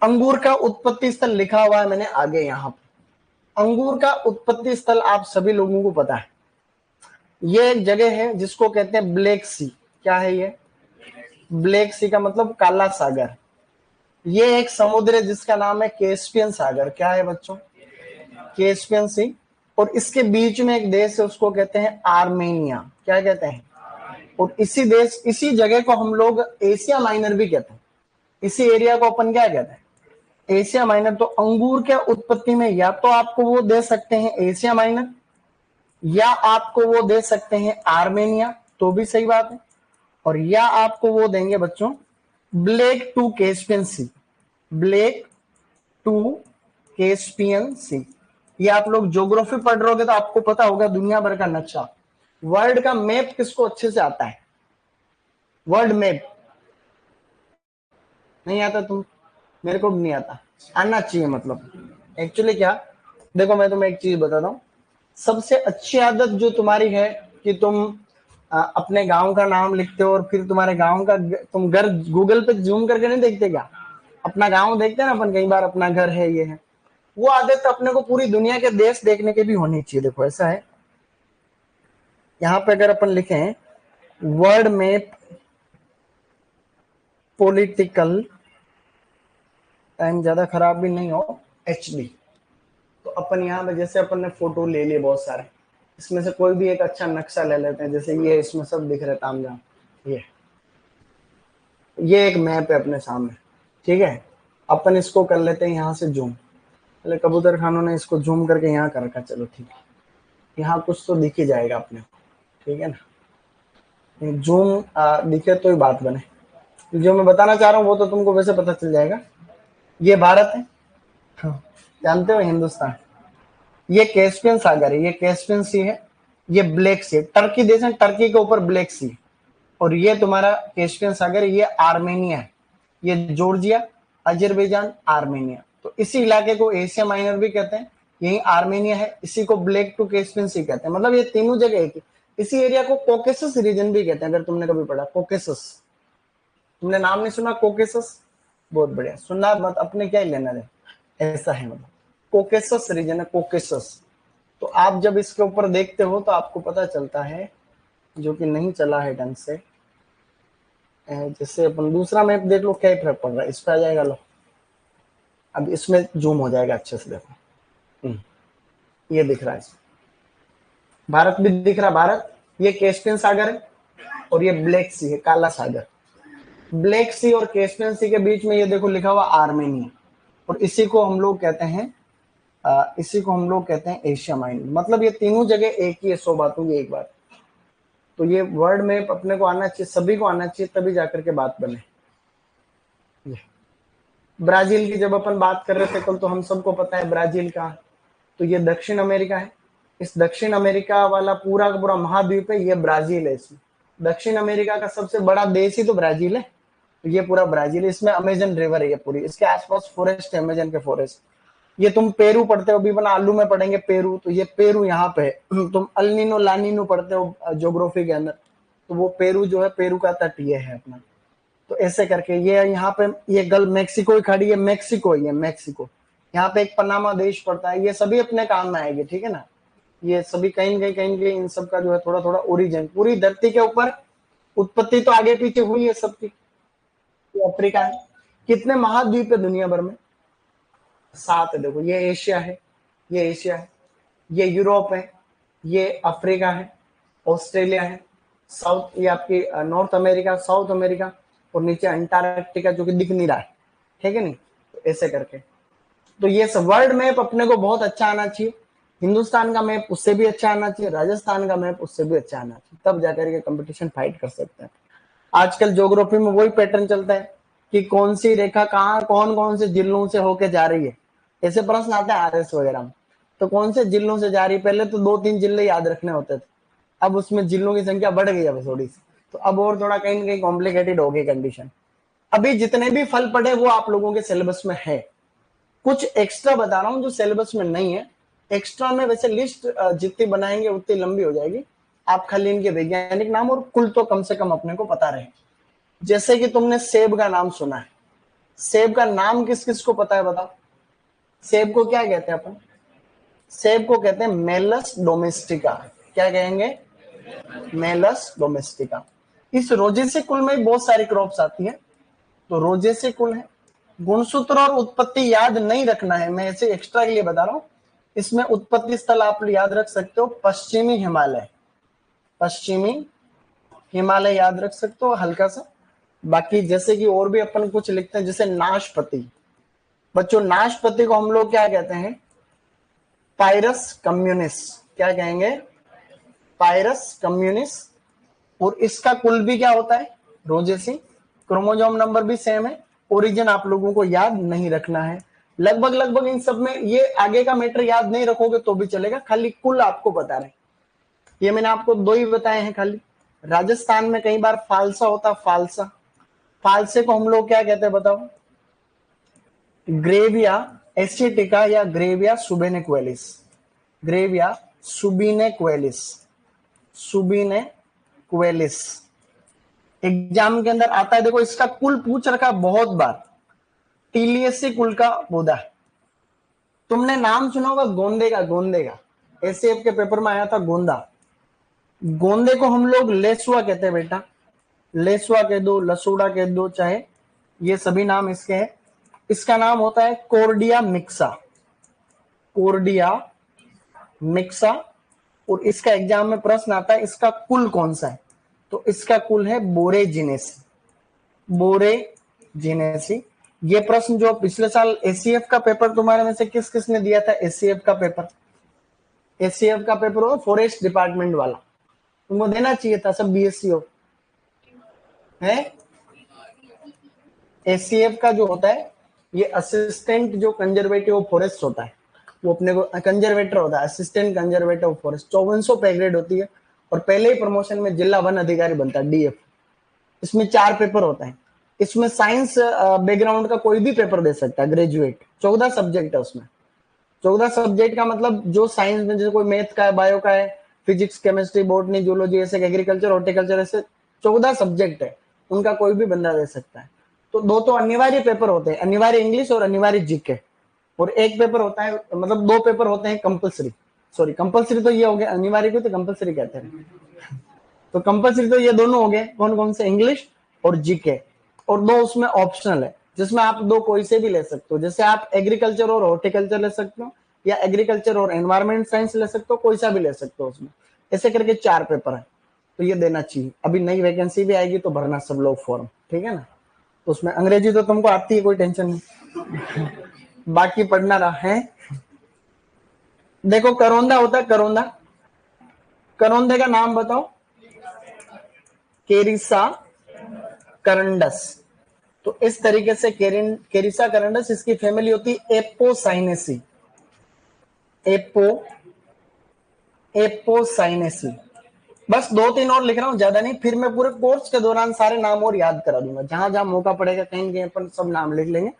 अंगूर का उत्पत्ति स्थल लिखा हुआ है मैंने आगे यहाँ पे। अंगूर का उत्पत्ति स्थल आप सभी लोगों को पता है। ये एक जगह है जिसको कहते हैं ब्लैक सी। क्या है ये? ब्लैक सी का मतलब काला सागर। ये एक समुद्र है जिसका नाम है कैस्पियन सागर। क्या है बच्चों? कैस्पियन सी। और इसके बीच में एक देश है, उसको कहते हैं आर्मेनिया। क्या कहते हैं? और इसी देश, इसी जगह को हम लोग एशिया माइनर भी कहते हैं। इसी एरिया को अपन क्या कहते हैं? Asia minor. तो अंगूर के उत्पत्ति में या तो आपको वो दे सकते हैं एशिया माइनर, या आपको वो दे सकते हैं आर्मेनिया, तो भी सही बात है। और या आपको वो देंगे बच्चों black to Caspian sea. Black to Caspian सी। ये आप लोग ज्योग्राफी पढ़ रहे होगे तो आपको पता होगा दुनिया भर का नक्शा। वर्ल्ड का मैप किसको अच्छे से आता है? वर्ल्ड मैप नहीं आता? तुम, मेरे को भी नहीं आता, आना चाहिए। मतलब एक्चुअली क्या, देखो मैं तुम्हें एक चीज बताता हूँ। सबसे अच्छी आदत जो तुम्हारी है कि तुम अपने गांव का नाम लिखते हो, और फिर तुम्हारे गांव का तुम घर गूगल पे जूम करके नहीं देखते क्या? अपना गांव देखते हैं ना अपन कई बार, अपना घर है, ये है। वो आदत अपने को पूरी दुनिया के देश देखने के भी होनी चाहिए। देखो ऐसा है, यहाँ पे अगर अपन लिखें वर्ल्ड मैप पॉलिटिकल, टाइम ज्यादा खराब भी नहीं हो, HD। तो अपन यहाँ पे जैसे अपन ने फोटो ले लिए बहुत सारे, इसमें से कोई भी एक अच्छा नक्शा ले लेते हैं। जैसे ये इसमें सब दिख रहे तामझाम, ये एक मैप है अपने सामने, ठीक है। अपन इसको कर लेते हैं यहाँ से जूम। पहले कबूतर खानों ने इसको जूम करके यहाँ कर रखा, चलो ठीक है। यहाँ कुछ तो दिख ही जाएगा अपने को, ठीक है ना। जूम दिखे तो ही बात बने। जो मैं बताना चाह रहा हूँ वो तो तुमको वैसे पता चल जाएगा। ये भारत है, हाँ, जानते हो, हिंदुस्तान। ये कैस्पियन सागर है, ये कैस्पियन सी है। ये ब्लैक सी, टर्की देश है, टर्की के ऊपर ब्लैक सी। और ये तुम्हारा कैस्पियन सागर, ये आर्मेनिया है। ये जॉर्जिया, अजरबैजान, आर्मेनिया। तो इसी इलाके को एशिया माइनर भी कहते हैं। यही आर्मेनिया है, इसी को ब्लैक टू कैस्पियन सी कहते हैं। मतलब ये तीनों जगह एक, इसी एरिया को कोकेसस रीजन भी कहते हैं। अगर तुमने कभी पढ़ा कोकेसस, तुमने नाम नहीं सुना कोकेसस? बहुत बढ़िया, सुनना मत, अपने क्या ही लेना है, ऐसा है। मतलब कोकेसस रीजन है, कोकेसस। तो आप जब इसके ऊपर देखते हो तो आपको पता चलता है, जो कि नहीं चला है ढंग से। जैसे अपन दूसरा मैप देख लो, क्या फर्क पड़ रहा है, इस पे आ जाएगा। लो अब इसमें जूम हो जाएगा अच्छे से, देखो। ये दिख रहा है, भारत भी दिख रहा। भारत, ये कैस्पियन सागर है, और ये ब्लैक सी है, काला सागर। ब्लैक सी और कैस्पियन सी के बीच में ये देखो लिखा हुआ आर्मेनिया। और इसी को हम लोग कहते हैं एशिया माइनर। मतलब ये तीनों जगह एक ही है, 100 बातों की एक बात। तो ये वर्ड में अपने को आना चाहिए, सभी को आना चाहिए, तभी जाकर के बात बने। ब्राजील की जब अपन बात कर रहे थे कल, तो हम सबको पता है ब्राजील का, तो ये दक्षिण अमेरिका है। इस दक्षिण अमेरिका वाला पूरा का पूरा महाद्वीप है, ये ब्राजील है। इसमें दक्षिण अमेरिका का सबसे बड़ा देश ही तो ब्राजील है। तो ये पूरा ब्राजील है, इसमें अमेजन रिवर है ये पूरी, इसके आसपास फॉरेस्ट है, अमेजन के फॉरेस्ट। ये तुम पेरू पढ़ते हो, अभी बना आलू में पढ़ेंगे पेरू, तो ये पेरू यहाँ पे है। तुम अल्नीनो लानीनो पढ़ते हो ज्योग्राफी के अंदर, तो वो पेरू जो है, पेरू का तट ये है अपना। तो ऐसे करके ये यहाँ पे, ये गल्फ मेक्सिको ही खड़ी है, मेक्सिको, ये मेक्सिको। यहाँ पे एक पनामा देश पड़ता है। ये सभी अपने काम में आएंगे, ठीक है ना। ये सभी कहीं कहीं इन सब का जो है थोड़ा थोड़ा ओरिजिन, पूरी धरती के ऊपर उत्पत्ति तो आगे पीछे हुई है सबकी। अफ्रीका है। कितने महाद्वीप है दुनिया भर में? 7 है। देखो ये एशिया है, ये एशिया है, ये यूरोप है, ये अफ्रीका है, ऑस्ट्रेलिया है, साउथ, ये आपकी नॉर्थ अमेरिका, साउथ अमेरिका, और नीचे अंटार्कटिका जो कि दिख नहीं रहा है, ठीक है नहीं। तो ऐसे करके, तो ये सब वर्ल्ड मैप अपने को बहुत अच्छा आना चाहिए। हिंदुस्तान का मैप उससे भी अच्छा आना चाहिए, राजस्थान का मैप उससे भी अच्छा आना चाहिए, तब जाकर के कंपटीशन फाइट कर सकते हैं। आजकल ज्योग्राफी में वही पैटर्न चलता है कि कौन सी रेखा कहाँ कौन कौन से जिलों से होके जा रही है, ऐसे प्रश्न आते हैं आरएस वगैरह में। तो कौन से जिलों से जा रही है, पहले तो 2-3 जिले याद रखने होते थे, अब उसमें जिलों की संख्या बढ़ गई है थोड़ी सी, तो अब और थोड़ा कहीं ना कहीं कॉम्प्लिकेटेड हो गई कंडीशन। अभी जितने भी फल पढ़े वो आप लोगों के सिलेबस में है, कुछ एक्स्ट्रा बता रहा हूं जो सिलेबस में नहीं है। एक्स्ट्रा में वैसे लिस्ट जितनी बनाएंगे उतनी लंबी हो जाएगी, आप खाली इनके वैज्ञानिक नाम और कुल तो कम से कम अपने को पता रहे। जैसे कि तुमने सेब का नाम सुना है, सेब का नाम किस किस को पता है बताओ? सेब को क्या कहते हैं अपन? सेब को कहते हैं मेलस डोमेस्टिका। क्या कहेंगे? Malus domestica. इस रोजेसी कुल में बहुत सारी क्रॉप्स आती है, तो रोजेसी कुल है। गुणसूत्र और उत्पत्ति याद नहीं रखना है, मैं ऐसे एक्स्ट्रा के लिए बता रहा हूं। इसमें उत्पत्ति स्थल आप याद रख सकते हो, पश्चिमी हिमालय, पश्चिमी हिमालय याद रख सकते हो हल्का सा। बाकी जैसे कि और भी अपन कुछ लिखते हैं, जैसे नाशपति, बच्चों नाशपति को हम लोग क्या कहते हैं? पायरस कम्युनिस। क्या कहेंगे? पायरस कम्युनिस। और इसका कुल भी क्या होता है? रोजेसी। क्रोमोसोम नंबर भी सेम है। ओरिजिन आप लोगों को याद नहीं रखना है। लगभग लगभग इन सब में ये आगे का मैटर याद नहीं रखोगे तो भी चलेगा, खाली कुल आपको बता रहे हैं। ये मैंने आपको 2 ही बताए हैं खाली। राजस्थान में कई बार फालसा होता, फालसा, फालसे को हम लोग क्या कहते हैं बताओ? ग्रेविया एसिटिका या ग्रेविया सुबेनेक्वेलिस। ग्रेविया सुबीनेक्वेलिस, सुबीनेक्वेलिस एग्जाम के अंदर आता है। देखो इसका कुल पूछ रखा बहुत बार, टीलियसी कुल का पौधा है। तुमने नाम सुना होगा गोंदे का, गोंदे का एसएफ के पेपर में आया था गोंदा। गोंदे को हम लोग लेसुआ कहते हैं बेटा, लेसुआ कह दो, लसूड़ा कह दो, चाहे ये सभी नाम इसके हैं। इसका नाम होता है कोर्डिया मिक्सा, कोर्डिया मिक्सा। और इसका एग्जाम में प्रश्न आता है इसका कुल कौन सा है, तो इसका कुल है बोरेजिनेसी, बोरेजिनेसी। ये प्रश्न जो पिछले साल एसीएफ का पेपर तुम्हारे में से किस किसने दिया था? एसीएफ का पेपर, एसीएफ का पेपर हो फॉरेस्ट डिपार्टमेंट वाला, तुमको देना चाहिए था, सब बीएससी हो है। एसीएफ का जो होता है ये असिस्टेंट जो कंजर्वेटिव फॉरेस्ट होता है, वो अपने को कंजर्वेटर होता है, असिस्टेंट कंजर्वेटिव फॉरेस्ट। 5400 पे ग्रेड होती है और पहले ही प्रमोशन में जिला वन अधिकारी बनता है, डीएफ। इसमें 4 पेपर होता है। इसमें साइंस बैकग्राउंड का कोई भी पेपर दे सकता है, ग्रेजुएट। 14 सब्जेक्ट है उसमें। 14 सब्जेक्ट का मतलब जो साइंस में, जैसे कोई मैथ का है, बायो का है, फिजिक्स, केमिस्ट्री, बॉटनी, जूलॉजी, ऐसे एग्रीकल्चर, हॉर्टिकल्चर, ऐसे 14 सब्जेक्ट है, उनका कोई भी बंदा दे सकता है। तो 2 तो अनिवार्य पेपर होते हैं, अनिवार्य इंग्लिश और अनिवार्य जीके। और एक पेपर होता है, मतलब 2 पेपर होते हैं कंपलसरी। सॉरी, कंपलसरी तो ये हो गया, अनिवार्य को तो कंपलसरी कहते हैं। तो कंपलसरी तो ये दोनों हो गए, कौन कौन से? इंग्लिश और जीके। और 2 उसमें ऑप्शनल है, जिसमें आप 2 कोई से भी ले सकते हो। जैसे आप एग्रीकल्चर और हॉर्टिकल्चर ले सकते हो, या एग्रीकल्चर और एनवायरमेंट साइंस ले सकते हो, कोई सा भी ले सकते हो उसमें। ऐसे करके 4 पेपर है, तो ये देना चाहिए। अभी नई वैकेंसी भी आएगी तो भरना सब लोग फॉर्म, ठीक है ना। तो उसमें अंग्रेजी तो तुमको आती है, कोई टेंशन नहीं। बाकी पढ़ना रहा है। देखो करौंदा होता है, करौंदा, करौंदे का नाम बताओ? केरिसा करंडस। तो इस तरीके से केरिसा करंडस, इसकी फैमिली होती है एपोसाइनेसी, एपो एपोसाइनेसी। बस 2-3 और लिख रहा हूं, ज्यादा नहीं, फिर मैं पूरे कोर्स के दौरान सारे नाम और याद करा दूंगा, जहां जहां मौका पड़ेगा कहीं कहीं अपन सब नाम लिख लेंगे।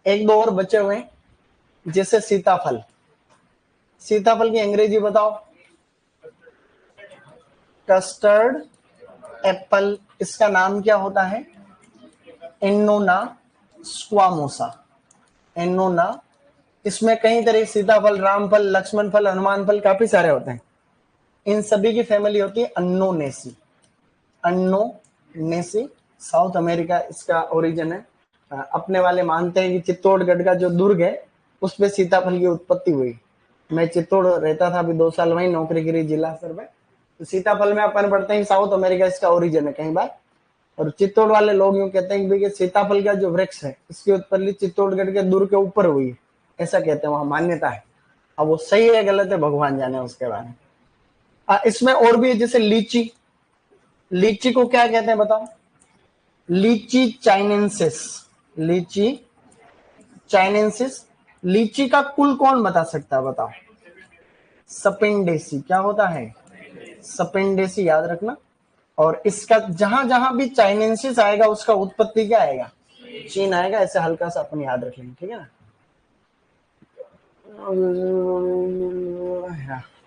1-2 और बचे हुए हैं, जैसे सीताफल। सीताफल की अंग्रेजी बताओ? Custard apple. इसका नाम क्या होता है? Annona squamosa, Annona. इसमें कई तरह, सीताफल, रामफल, लक्ष्मण फल, हनुमान फल, काफी सारे होते हैं। इन सभी की फैमिली होती है अन्नोनेसी, अन्नोनेसी। साउथ अमेरिका इसका ओरिजिन है। अपने वाले मानते हैं कि चित्तौड़गढ़ का जो दुर्ग है उस पे सीताफल की उत्पत्ति हुई। मैं चित्तौड़ रहता था, अभी 2 साल वहीं नौकरी करी जिला स्तर पे। तो सीताफल में अपन पढ़ते हैं साउथ अमेरिका इसका ओरिजिन है कई बार। और चित्तौड़ वाले लोग यूं कहते हैं कि सीताफल का जो वृक्ष है इसकी उत्पत्ति चित्तौड़गढ़ के दुर्ग के ऊपर हुई है, ऐसा कहते हैं, वहां मान्यता है। अब वो सही है गलत है भगवान जाने उसके बारे में। इसमें और भी, जैसे लीची, लीची को क्या कहते हैं बताओ? लीची चाइनेंसिस, लीची चाइनेंसिस। लीची का कुल कौन बता सकता है, बताओ। सपेंडेसी, क्या होता है? सपेंडेसी, याद रखना। और इसका जहां जहां भी चाइनेंसिस आएगा उसका उत्पत्ति क्या आएगा? चीन आएगा। ऐसे हल्का सा अपन याद रख लेंगे, ठीक है ना।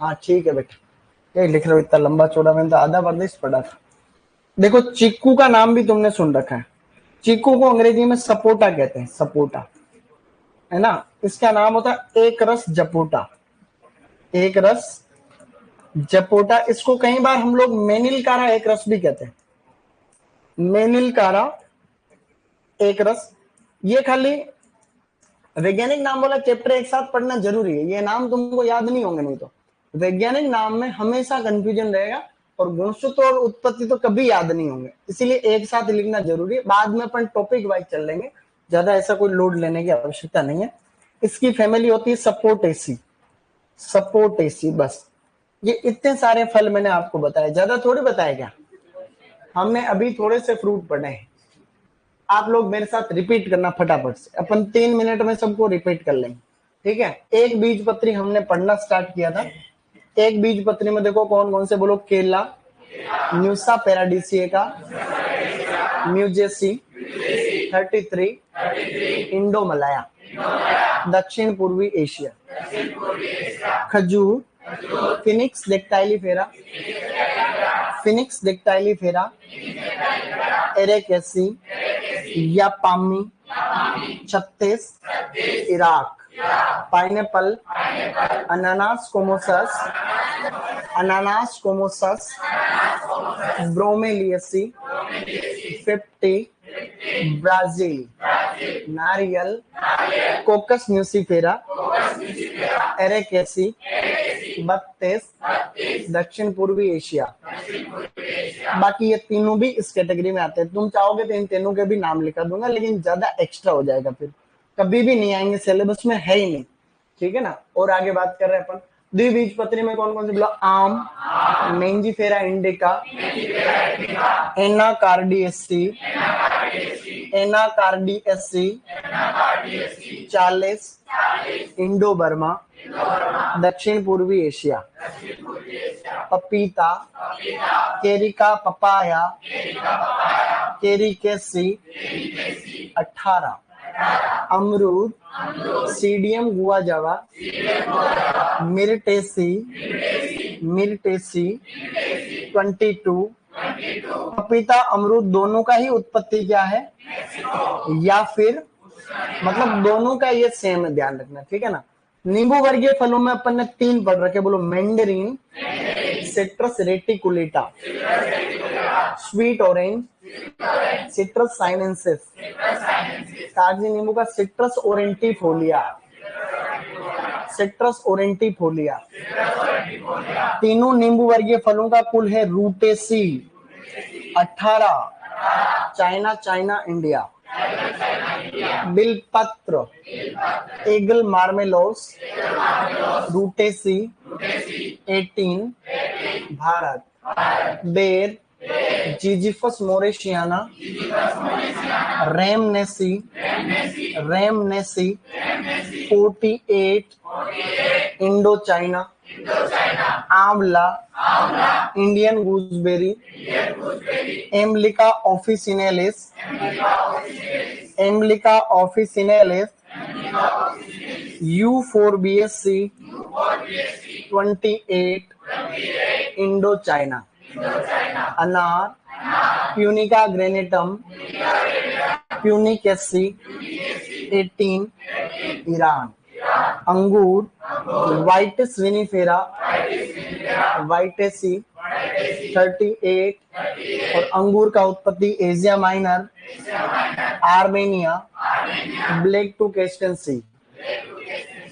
हाँ ठीक है बेटा, ये लिख रहे हो इतना लंबा चौड़ा, मैंने तो आधा वर्णित पढ़ा था। देखो चीकू का नाम भी तुमने सुन रखा है। चीकू को अंग्रेजी में सपोटा कहते हैं, सपोटा, है ना। इसका नाम होता है एक रस जपोटा, एक रस जपोटा। इसको कई बार हम लोग मेनिलकारा एक रस भी कहते हैं, मेनिलकारा एक रस। ये खाली वैज्ञानिक नाम वाला चैप्टर एक साथ पढ़ना जरूरी है, ये नाम तुमको याद नहीं होंगे, नहीं तो वैज्ञानिक नाम में हमेशा कंफ्यूजन रहेगा और गुणसूत्र और उत्पत्ति तो कभी याद नहीं होंगे, इसीलिए एक साथ लिखना जरूरी है। बाद में अपन टॉपिक वाइज चल लेंगे, ज्यादा ऐसा कोई लोड लेने की आवश्यकता नहीं है। इसकी फैमिली होती है सपोटेसी, सपोटेसी, बस। ये इतने सारे फल मैंने आपको बताया, ज्यादा थोड़ी बताया क्या। हमने अभी थोड़े से फ्रूट पढ़े हैं, आप लोग मेरे साथ रिपीट करना फटाफट से, अपन 3 मिनट में सबको रिपीट कर लेंगे, ठीक है। एक बीज पत्री हमने पढ़ना स्टार्ट किया था। एक बीज पत्री में देखो कौन कौन से, बोलो। केला, न्यूसा पैराडीसिएका, म्यूजेसी, 33, इंडो मलाया, दक्षिण पूर्वी एशिया, खजूर, फिनिक्स डेक्टाइलीफेरा, फिनिक्स डेक्टाइलीफेरा, एरेकेसी या पामी, 36, इराक, पाइनएप्पल, अनानास कोमोसस, अनानास कोमोसस, ब्रोमेलियसी, 50, ब्राजील, नारियल, कोकस न्यूसीफेरा, एरेकेसी, 32, दक्षिण पूर्वी एशिया। बाकी ये तीनों भी इस कैटेगरी में आते हैं। तुम चाहोगे तो इन तीनों के भी नाम लिखा दूंगा, लेकिन ज्यादा एक्स्ट्रा हो जाएगा, फिर कभी भी नहीं आएंगे, सिलेबस में है ही नहीं, ठीक है ना। और आगे बात कर रहे हैं अपन द्विबीजपत्री में कौन कौन से, बोला। आम, Mangifera indica, Anacardiaceae, Anacardiaceae, 40, Indo Burma, दक्षिण पूर्वी एशिया। पपीता, केरिका पपाया, केरिकेसी, 18, अमरूद, सीडियम गुआजावा, मिर्टेसी, मिर्टेसी, 22। पपीता अमरूद दोनों का ही उत्पत्ति क्या है, या फिर मतलब दोनों का ये सेम है, ध्यान रखना, ठीक है ना। नींबू वर्गीय फलों में अपन ने 3 पढ़ रखे, बोलो। Mandarin, citrus reticulata, sweet orange, citrus sinensis, कागजी नींबू का सिट्रस ओरेंटिफोलिया, सिट्रस ओरेंटिफोलिया। तीनों नींबू वर्गीय फलों का कुल है रूटेसी, 18, चाइना, चाइना इंडिया। बिलपत्र, एगल मार्मेलोस, रूटेसी, 18, भारत। बेर, Ziziphus mauritiana, Rhamnaceae, Rhamnaceae, 48, Indo China. आंवला, Indian gooseberry, Emblica officinalis, Emblica officinalis, Euphorbiaceae, 28, Indo China. अनार, प्यूनिका ग्रेनेटम, प्यूनिकेसी, 18, ईरान। अंगूर, वाइटिस विनिफेरा, वाइटेसी, 38, और अंगूर का उत्पत्ति Asia Minor, Armenia, black to Caspian sea.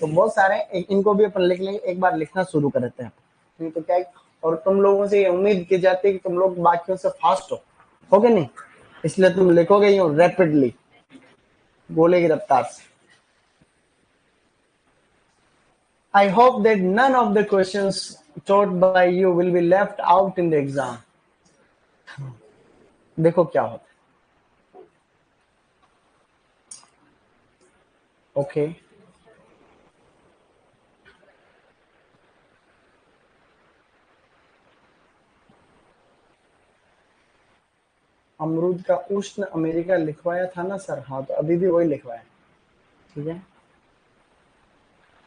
तो बहुत सारे, इनको भी अपन लिख लेंगे, एक बार लिखना शुरू कर देते हैं, नहीं तो क्या। और तुम लोगों से ये उम्मीद की जाती है कि तुम लोग बाकियों से फास्ट हो गए नहीं, इसलिए तुम लिखोगे यूं रैपिडली, गोले की रफ्तार से। I hope that none of the questions taught by you will be left out in the exam. देखो क्या होता है, ओके, अमरूद का उष्ण अमेरिका लिखवाया था ना सर, हाँ तो अभी भी वही लिखवाया, ठीक है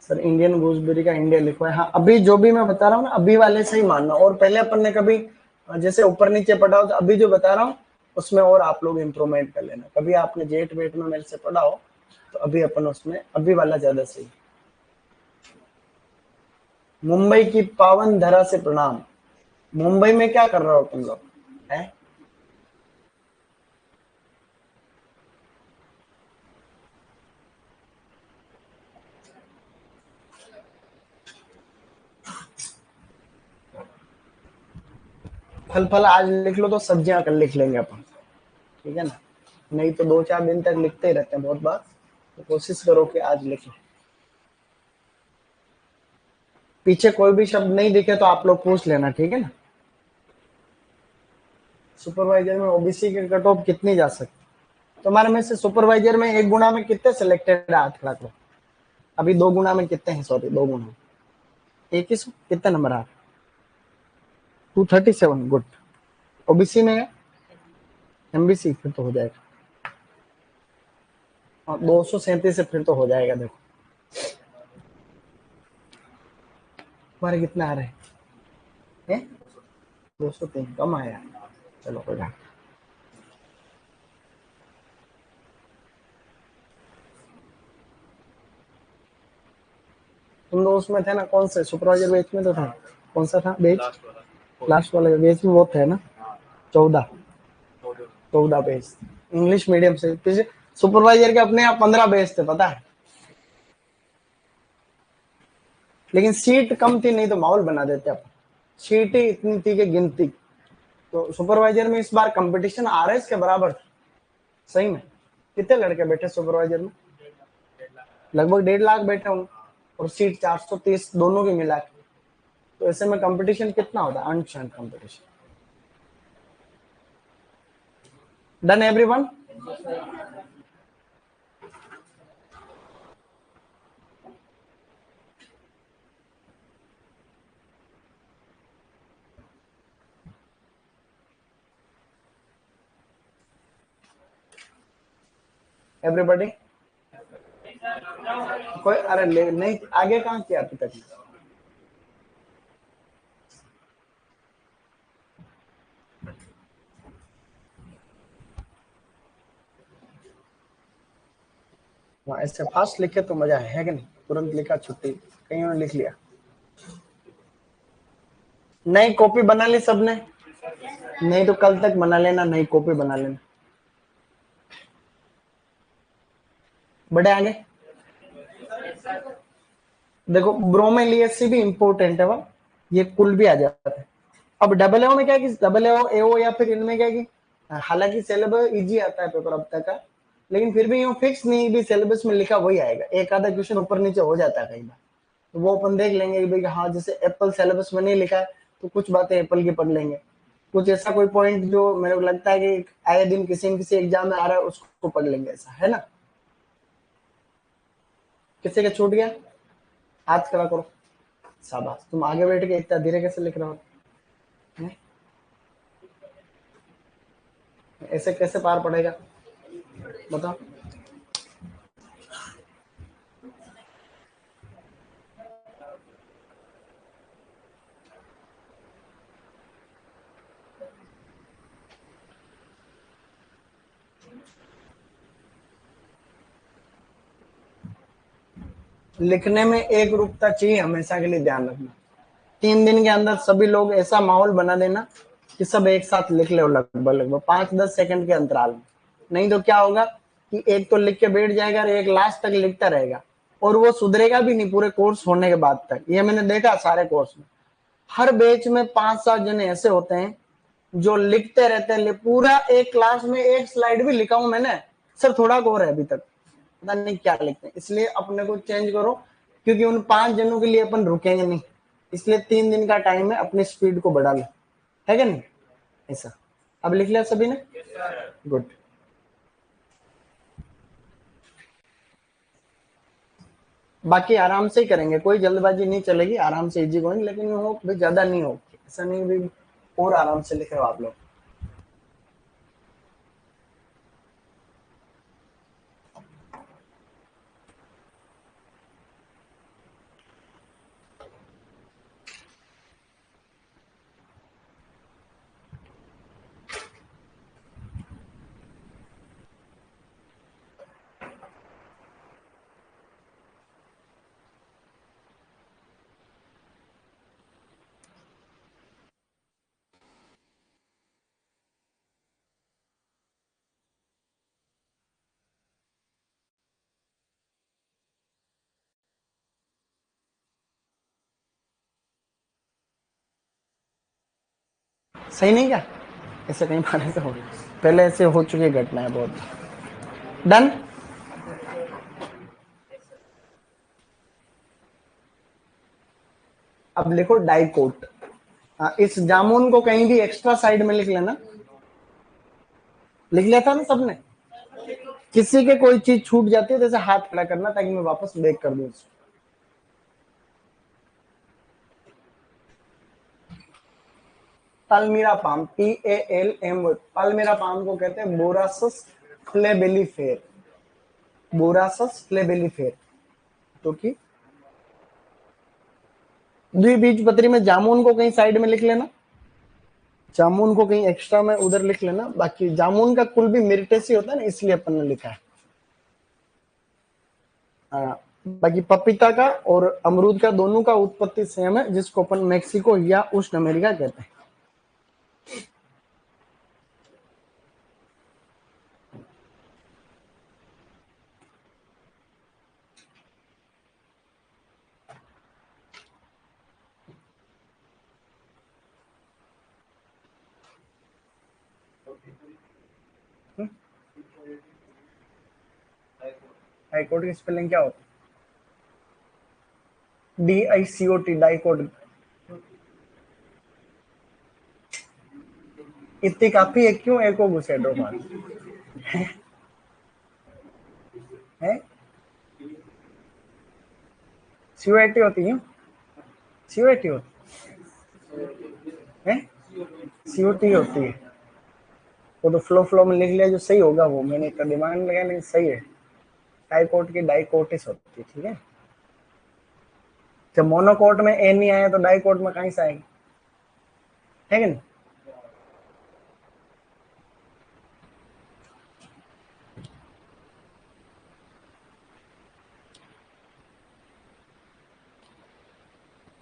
सर। इंडियन गूसबेरी का इंडिया लिखवाया, हाँ अभी जो भी मैं बता रहा हूँ ना अभी वाले से ही मानना, और पहले अपन ने कभी जैसे ऊपर नीचे पढ़ा हो, तो अभी जो बता रहा हूँ उसमें और आप लोग इम्प्रूवमेंट कर लेना। कभी आपने जेट वेट में मेरे से पढ़ा हो तो अभी अपन उसमें अभी वाला ज्यादा सही। मुंबई की पावन धरा से प्रणाम। मुंबई में क्या कर रहे हो तुम लोग है? फल फल आज लिख लो तो सब्जियां कल लिख लेंगे अपन, ठीक है ना। नहीं तो 2-4 दिन तक लिखते ही रहते हैं बहुत बार, तो कोशिश करो कि आज लिखो। पीछे कोई भी शब्द नहीं दिखे तो आप लोग पूछ लेना, ठीक है ना। सुपरवाइजर में ओबीसी की कट ऑफ कितनी जा सकती? तुम्हारे में से सुपरवाइजर में 1 गुना में कितने सिलेक्टेड है, हाथ खड़ा करो। अभी 2 गुना में कितने हैं, सॉरी 2 गुना में 21, कितने नंबर आ? 237, गुड। ओबीसी में है, एमबीसी फिर तो हो जाएगा, और 237 से फिर तो हो जाएगा। देखो तुम्हारे कितने आ रहे हैं? 203 कम आया, चलो कोई बात। तुम लोग उसमें थे ना, कौन से सुपरवाइजर बेच में तो था, कौन सा था बेच? लास्ट वाले बेच में वो थे ना, 14, 14 बेच इंग्लिश मीडियम से। पीछे सुपरवाइजर के अपने आप 15 बेच थे, पता है, लेकिन सीट कम थी, नहीं तो माहौल बना देते अपन। सीट ही इतनी थी कि गिनती। तो सुपरवाइजर में इस बार कंपटीशन आरएस के बराबर था, सही में। कितने लड़के बैठे सुपरवाइजर में? लगभग 1.5 लाख बैठे होंगे, और सीट 430 दोनों की मिला के। तो ऐसे में कंपटीशन कितना होता है, अनशन कंपटीशन। Done everyone? एवरीबॉडी? कोई अरे नहीं, आगे कहाँ किया अभी तक? वहाँ ऐसे फास्ट लिखे तो मजा है कि नहीं? तुरंत लिखा छुट्टी, कहीं और लिख लिया। नई कॉपी बना ली सबने? नहीं तो कल तक बना लेना, नई कॉपी बना लेना। बड़े आगे देखो, ब्रोमेलियस भी इंपॉर्टेंट है, वो ये कुल भी आ जाता है। अब डबल एओ में क्या है कि डबल एओ एओ या फिर इनमें क्या है कि हालांकि सिलेबस इजी आता है पेपर अब तक का, लेकिन फिर भी यूं फिक्स नहीं भी सिलेबस में लिखा वही आएगा, एक आधा क्वेश्चन ऊपर नीचे हो जाता है कई बार। तो वो अपन देख लेंगे कि भाई हाँ, जैसे एप्पल सिलेबस में नहीं लिखा है तो कुछ बातें एप्पल की पढ़ लेंगे। कुछ ऐसा कोई पॉइंट जो मेरे को लगता है कि आए दिन किसी न किसी एग्जाम में आ रहा है उसको पढ़ लेंगे, ऐसा है ना। किसी का छूट गया? हाथ खड़ा करो। शाबाश, तुम आगे बैठ के इतना धीरे कैसे लिख रहे हो? हैं? ऐसे कैसे पार पड़ेगा बताओ? लिखने में एक रूपता चाहिए हमेशा के लिए, ध्यान रखना। 3 दिन के अंदर सभी लोग ऐसा माहौल बना देना कि सब एक साथ लिख ले, लगभग लगभग 5-10 सेकंड के अंतराल में। नहीं तो क्या होगा कि एक तो लिख के बैठ जाएगा और एक लास्ट तक लिखता रहेगा, और वो सुधरेगा भी नहीं पूरे कोर्स होने के बाद तक। ये मैंने देखा सारे कोर्स में, हर बैच में 5-7 जने ऐसे होते हैं जो लिखते रहते हैं, पूरा एक क्लास में एक स्लाइड भी लिखा हूं मैंने, सर थोड़ा और है अभी तक, पता नहीं क्या लिखते हैं। इसलिए अपने को चेंज करो, क्योंकि उन 5 जनों के लिए अपन रुकेंगे नहीं। इसलिए 3 दिन का टाइम है, अपनी स्पीड को बढ़ा लो, है क्या नहीं? ऐसा अब लिख लिया सभी ने? गुड। बाकी आराम से ही करेंगे, कोई जल्दबाजी नहीं चलेगी, आराम से इजी गोइंग, लेकिन हो भी ज्यादा नहीं हो, ऐसा नहीं भी और आराम से लिख रहे हो आप लोग। सही नहीं क्या, ऐसे कहीं बार से हो, पहले ऐसे हो चुकी घटनाएं बहुत। डन। अब लिखो डाइकोट। इस जामुन को कहीं भी एक्स्ट्रा साइड में लिख लेना, लिख लिया था ना सबने। किसी के कोई चीज छूट जाती है जैसे हाथ खड़ा करना, ताकि मैं वापस बैक कर दूं उसको। पाल्मीरा पाम, PALM, पाल्मीरा पाम को कहते हैं बोरासस फ्लेबेलिफेर, बोरासस फ्लेबेलिफेर। तो कि द्विबीजपत्री में जामुन को कहीं साइड में लिख लेना, जामुन को कहीं एक्स्ट्रा में उधर लिख लेना। बाकी जामुन का कुल भी मिर्टेसी होता है ना, इसलिए अपन ने लिखा है। बाकी पपीता का और अमरूद का दोनों का उत्पत्ति सेम है, जिसको अपन मेक्सिको या उष्ण अमेरिका कहते हैं। डाइकोट की स्पेलिंग क्या होती है? DICOT, dicot. इतनी काफी है, क्यों एको घुसे दो बार है? COAT होती है, COAT होती है, COT होती है। वो तो फ्लो फ्लो में लिख लिया, जो सही होगा वो, मैंने इतना दिमाग में लगाया, नहीं सही है। डाइकोट की डाइकोटिस होती है, ठीक है। जब मोनोकोट में ए नहीं आया तो डाइकोट में कहीं से आएगी, है कि नहीं?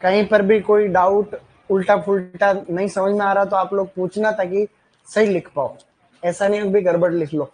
कहीं पर भी कोई डाउट उल्टा फुल्टा नहीं समझ में आ रहा तो आप लोग पूछना, ताकि सही लिख पाओ, ऐसा नहीं भी गड़बड़ लिख लो।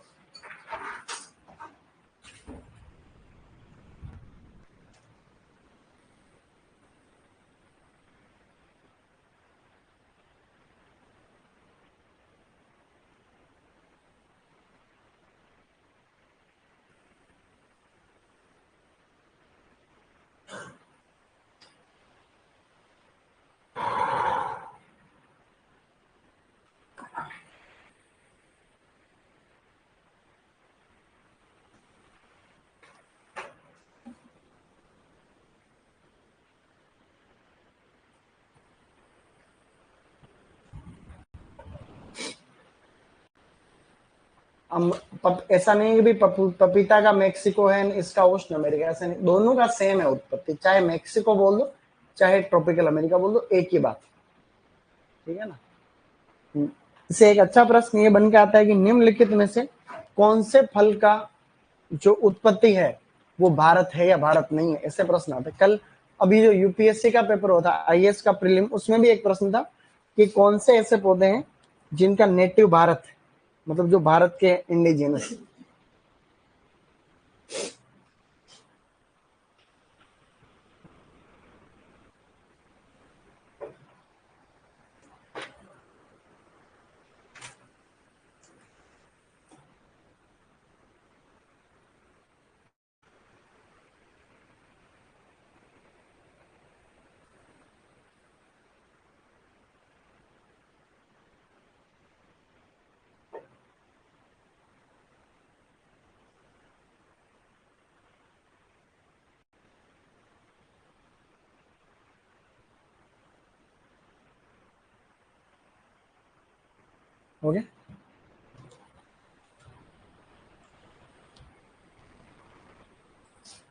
ऐसा नहीं कि भी पपीता का मेक्सिको है, इसका उष्ण अमेरिका, ऐसा नहीं, दोनों का सेम है उत्पत्ति, चाहे मेक्सिको बोल दो चाहे ट्रॉपिकल अमेरिका बोल दो, एक ही बात, ठीक है ना। इसे एक अच्छा प्रश्न ये बन के आता है कि निम्नलिखित में से कौन से फल का जो उत्पत्ति है वो भारत है या भारत नहीं है, ऐसे प्रश्न आते कल। अभी जो यूपीएससी का पेपर होता है, आईएएस का प्रीलिम, उसमें भी एक प्रश्न था कि कौन से ऐसे पौधे हैं जिनका नेटिव भारत है, मतलब जो भारत के इंडिजिनस। ओके,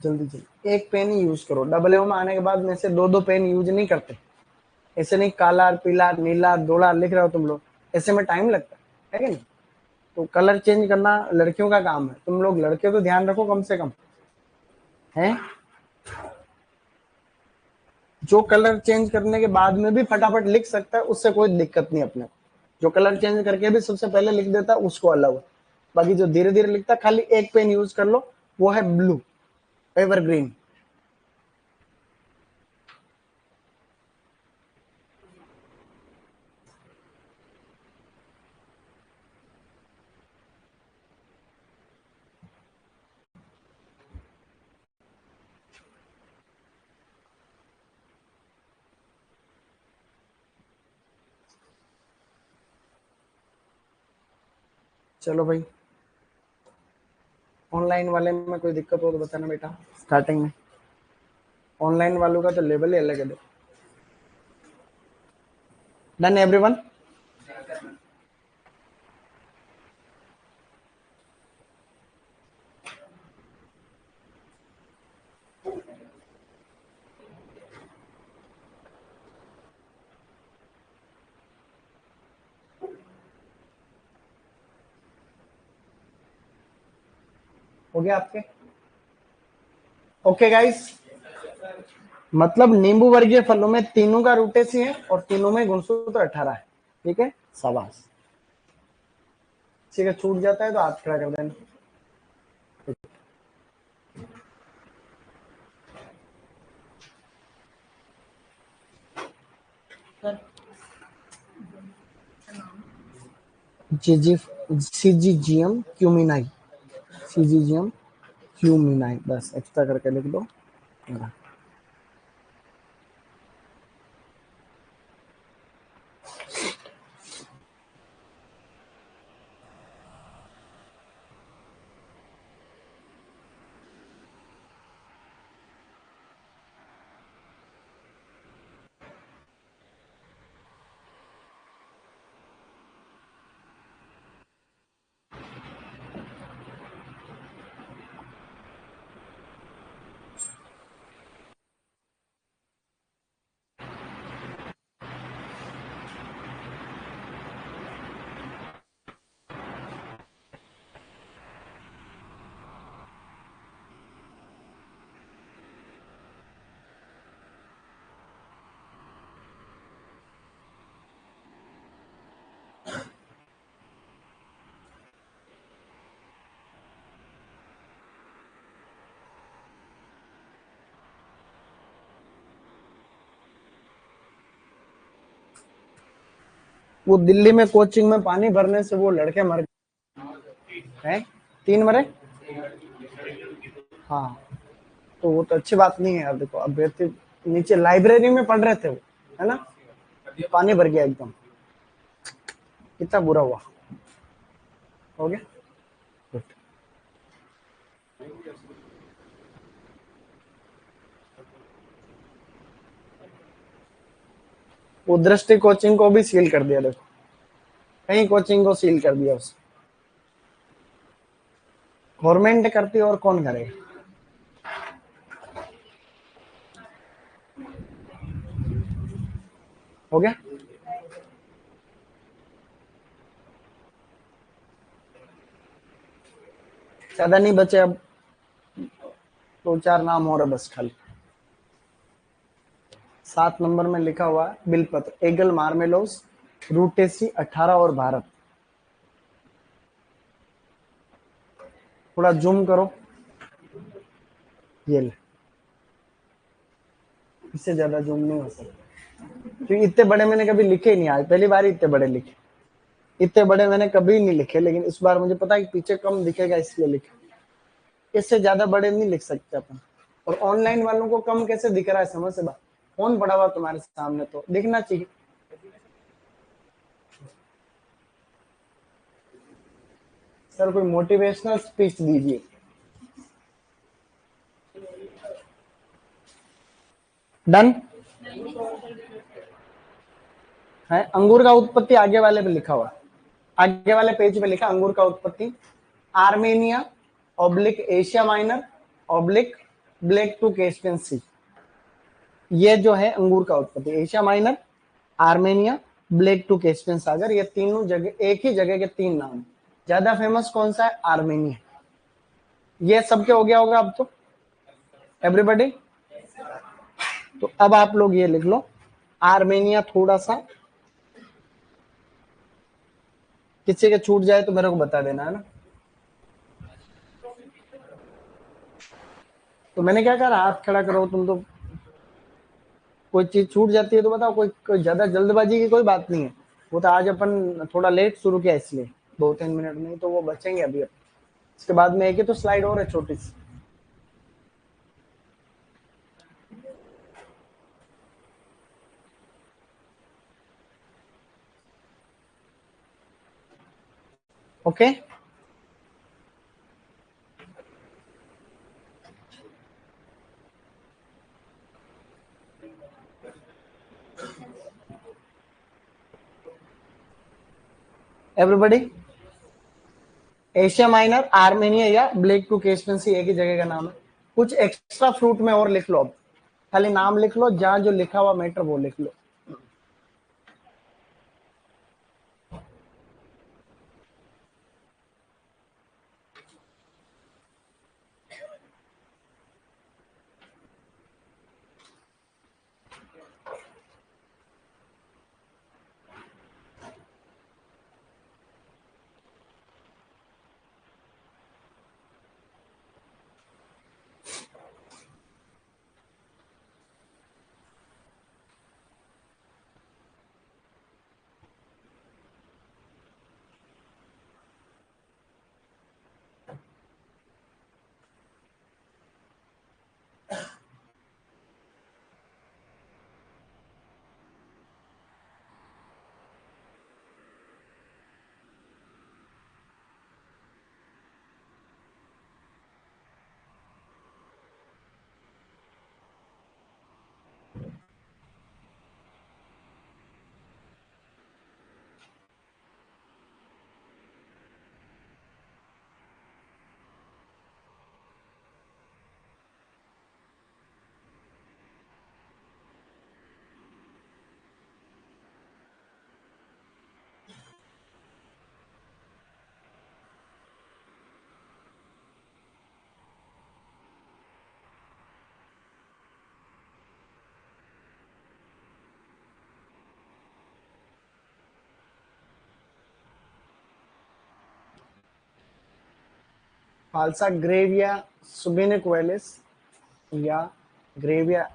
जल्दी जल्दी एक पेन ही यूज करो। डबल में आने के बाद में से दो दो पेन यूज नहीं करते। ऐसे नहीं काला पीला नीला धोला लिख रहे हो तुम लोग, ऐसे में टाइम लगता है कि नहीं? तो कलर चेंज करना लड़कियों का काम है। तुम लोग लड़के तो ध्यान रखो कम से कम, है? जो कलर चेंज करने के बाद में भी फटाफट लिख सकता है उससे कोई दिक्कत नहीं अपने को। जो कलर चेंज करके भी सबसे पहले लिख देता है उसको अलग है। बाकी जो धीरे धीरे लिखता है, खाली एक पेन यूज कर लो, वो है ब्लू एवरग्रीन। चलो भाई, ऑनलाइन वाले में कोई दिक्कत हो तो बताना बेटा। स्टार्टिंग में ऑनलाइन वालों का तो लेवल ही अलग है। Done everyone? हो गया आपके? ओके गाइस, मतलब नींबू वर्गीय फलों में तीनों का रूटेसी है और तीनों में गुणसूत्र 18 है। ठीक है, शाबाश। किसी का छूट जाता है तो हाथ खड़ा कर देना। जीजी सीजीजीएम क्यूमिनाई, सीजीजीएम क्यूमिनाई, बस एक्स्ट्रा करके लिख दो। वो दिल्ली में कोचिंग में पानी भरने से वो लड़के मर गए हैं। 3 मरे। हाँ, तो वो तो अच्छी बात नहीं है यार। देखो अभ्यर्थी नीचे लाइब्रेरी में पढ़ रहे थे वो, है ना, पानी भर गया एकदम, कितना बुरा हुआ। हो गया, गुड। वो दृष्टि कोचिंग को भी सील कर दिया। देखो कहीं कोचिंग को सील कर दिया उसे। गवर्नमेंट करती और कौन करेगा? हो गया, ज्यादा नहीं बचे अब, 2-4 नाम और है बस खाली। 7 नंबर में लिखा हुआ है बिलपत्र, एगल मार्मेलोस, रूटेसी 18 और भारत। थोड़ा जूम करो, ये ले, इससे ज्यादा जूम नहीं हो सकता क्योंकि इतने बड़े मैंने कभी लिखे ही नहीं, आज पहली बार इतने बड़े लिखे। इतने बड़े मैंने कभी नहीं लिखे, लेकिन इस बार मुझे पता है कि पीछे कम दिखेगा इसलिए लिखे। इससे ज्यादा बड़े नहीं लिख सकते अपन। और ऑनलाइन वालों को कम कैसे दिख रहा है, समझ से बात। फोन पड़ा हुआ तुम्हारे सामने तो दिखना चाहिए। सर कोई मोटिवेशनल स्पीच दीजिए। डन है। अंगूर का उत्पत्ति आगे वाले पे लिखा हुआ है। आगे वाले पेज पे लिखा अंगूर का उत्पत्ति Armenia oblique Asia Minor oblique Black to Caspian सी। ये जो है अंगूर का उत्पत्ति Asia Minor, Armenia, black to Caspian सागर, ये तीनों जगह एक ही जगह के तीन नाम। ज्यादा फेमस कौन सा है? आर्मेनिया। ये सबके हो गया होगा अब तो एवरीबॉडी। तो अब आप लोग ये लिख लो आर्मेनिया। थोड़ा सा किसी के छूट जाए तो मेरे को बता देना, है ना। तो मैंने क्या कहा, हाथ खड़ा करो तुम तो। कोई चीज छूट जाती है तो बताओ, कोई ज्यादा जल्दबाजी की कोई बात नहीं है। वो तो आज अपन थोड़ा लेट शुरू किया इसलिए 2-3 मिनट नहीं तो वो बचेंगे अभी। इसके बाद में एक ही तो स्लाइड और है छोटी सी। Okay everybody. Asia Minor, Armenia या ब्लैक टू कैस्पियन सी एक ही जगह का नाम है। कुछ एक्स्ट्रा फ्रूट में और लिख लो। अब खाली नाम लिख लो, जहां जो लिखा हुआ मैटर वो लिख लो। फाल्सा ग्रेविया सुबिनिक्वेलिस या ग्रेविया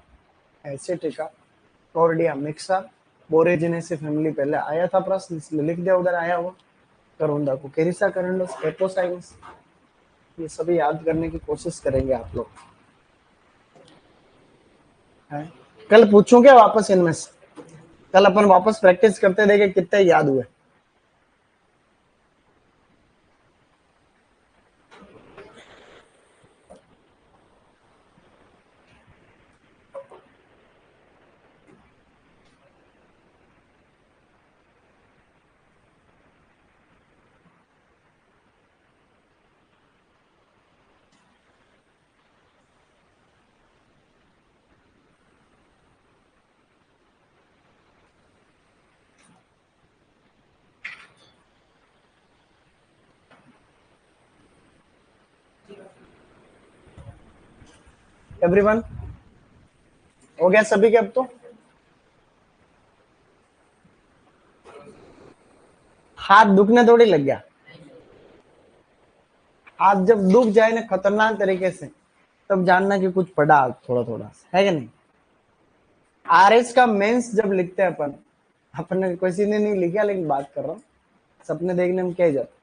एसिटिका कॉर्डिया मिक्सा बोरेजिनेसी फैमिली पहले आया था प्रश्न, इसलिए लिख दिया उधर आया हुआ। करोंदा को केरिसा करंडस एपोसाइगस, ये सभी याद करने की कोशिश करेंगे आप लोग। है? कल पूछूं क्या वापस इनमें से? कल अपन वापस प्रैक्टिस करते देखे कितने याद हुए। एवरीवन हो गया सभी के अब तो? हाथ दुखने थोड़ी लग गया। हाथ जब दुख जाए ना खतरनाक तरीके से, तब जानना कि कुछ पढ़ा थोड़ा थोड़ा, है कि नहीं। आरएस का मेंस जब लिखते हैं अपन, अपने किसी ने नहीं लिखा लेकिन बात कर रहा हूँ, सपने देखने में क्या जाता।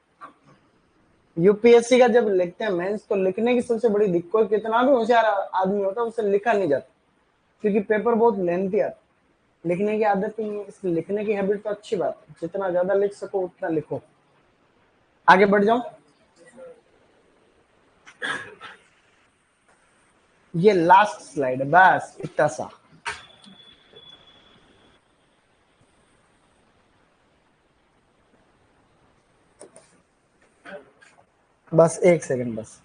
यूपीएससी का जब लिखते हैं मेंस, तो लिखने की सबसे बड़ी दिक्कत, कितना भी होशियार आदमी होता है उसे लिखा नहीं जाता, क्योंकि पेपर बहुत लेंथी आता। लिखने की आदत ही नहीं है, इसलिए लिखने की हैबिट तो अच्छी बात है, जितना ज्यादा लिख सको उतना लिखो। आगे बढ़ जाओ। ये लास्ट स्लाइड है, बस इतना सा। बस 1 सेकंड बस।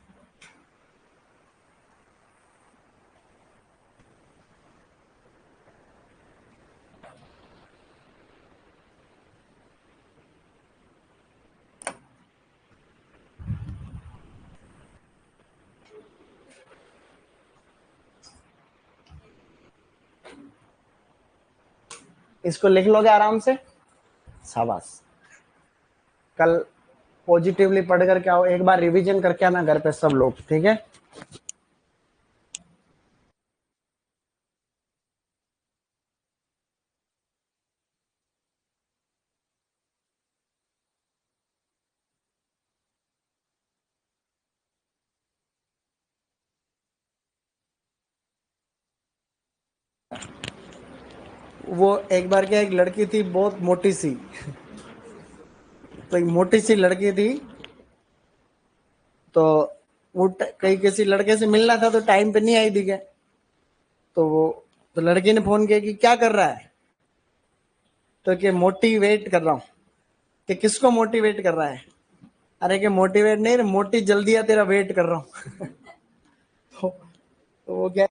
इसको लिख लोगे आराम से। शाबाश। कल पॉजिटिवली पढ़ करके आओ, एक बार रिवीजन करके आना घर पे सब लोग, ठीक है। वो एक बार क्या, एक लड़की थी बहुत मोटी सी। तो एक मोटी सी लड़की थी, तो वो कहीं किसी लड़के से मिलना था, तो टाइम पे नहीं आई थी क्या। तो वो, तो लड़की ने फोन किया कि क्या कर रहा है। तो कि मोटिवेट कर रहा हूँ। कि किसको मोटिवेट कर रहा है। अरे कि मोटिवेट नहीं, मोटी जल्दी है तेरा वेट कर रहा हूँ। तो वो क्या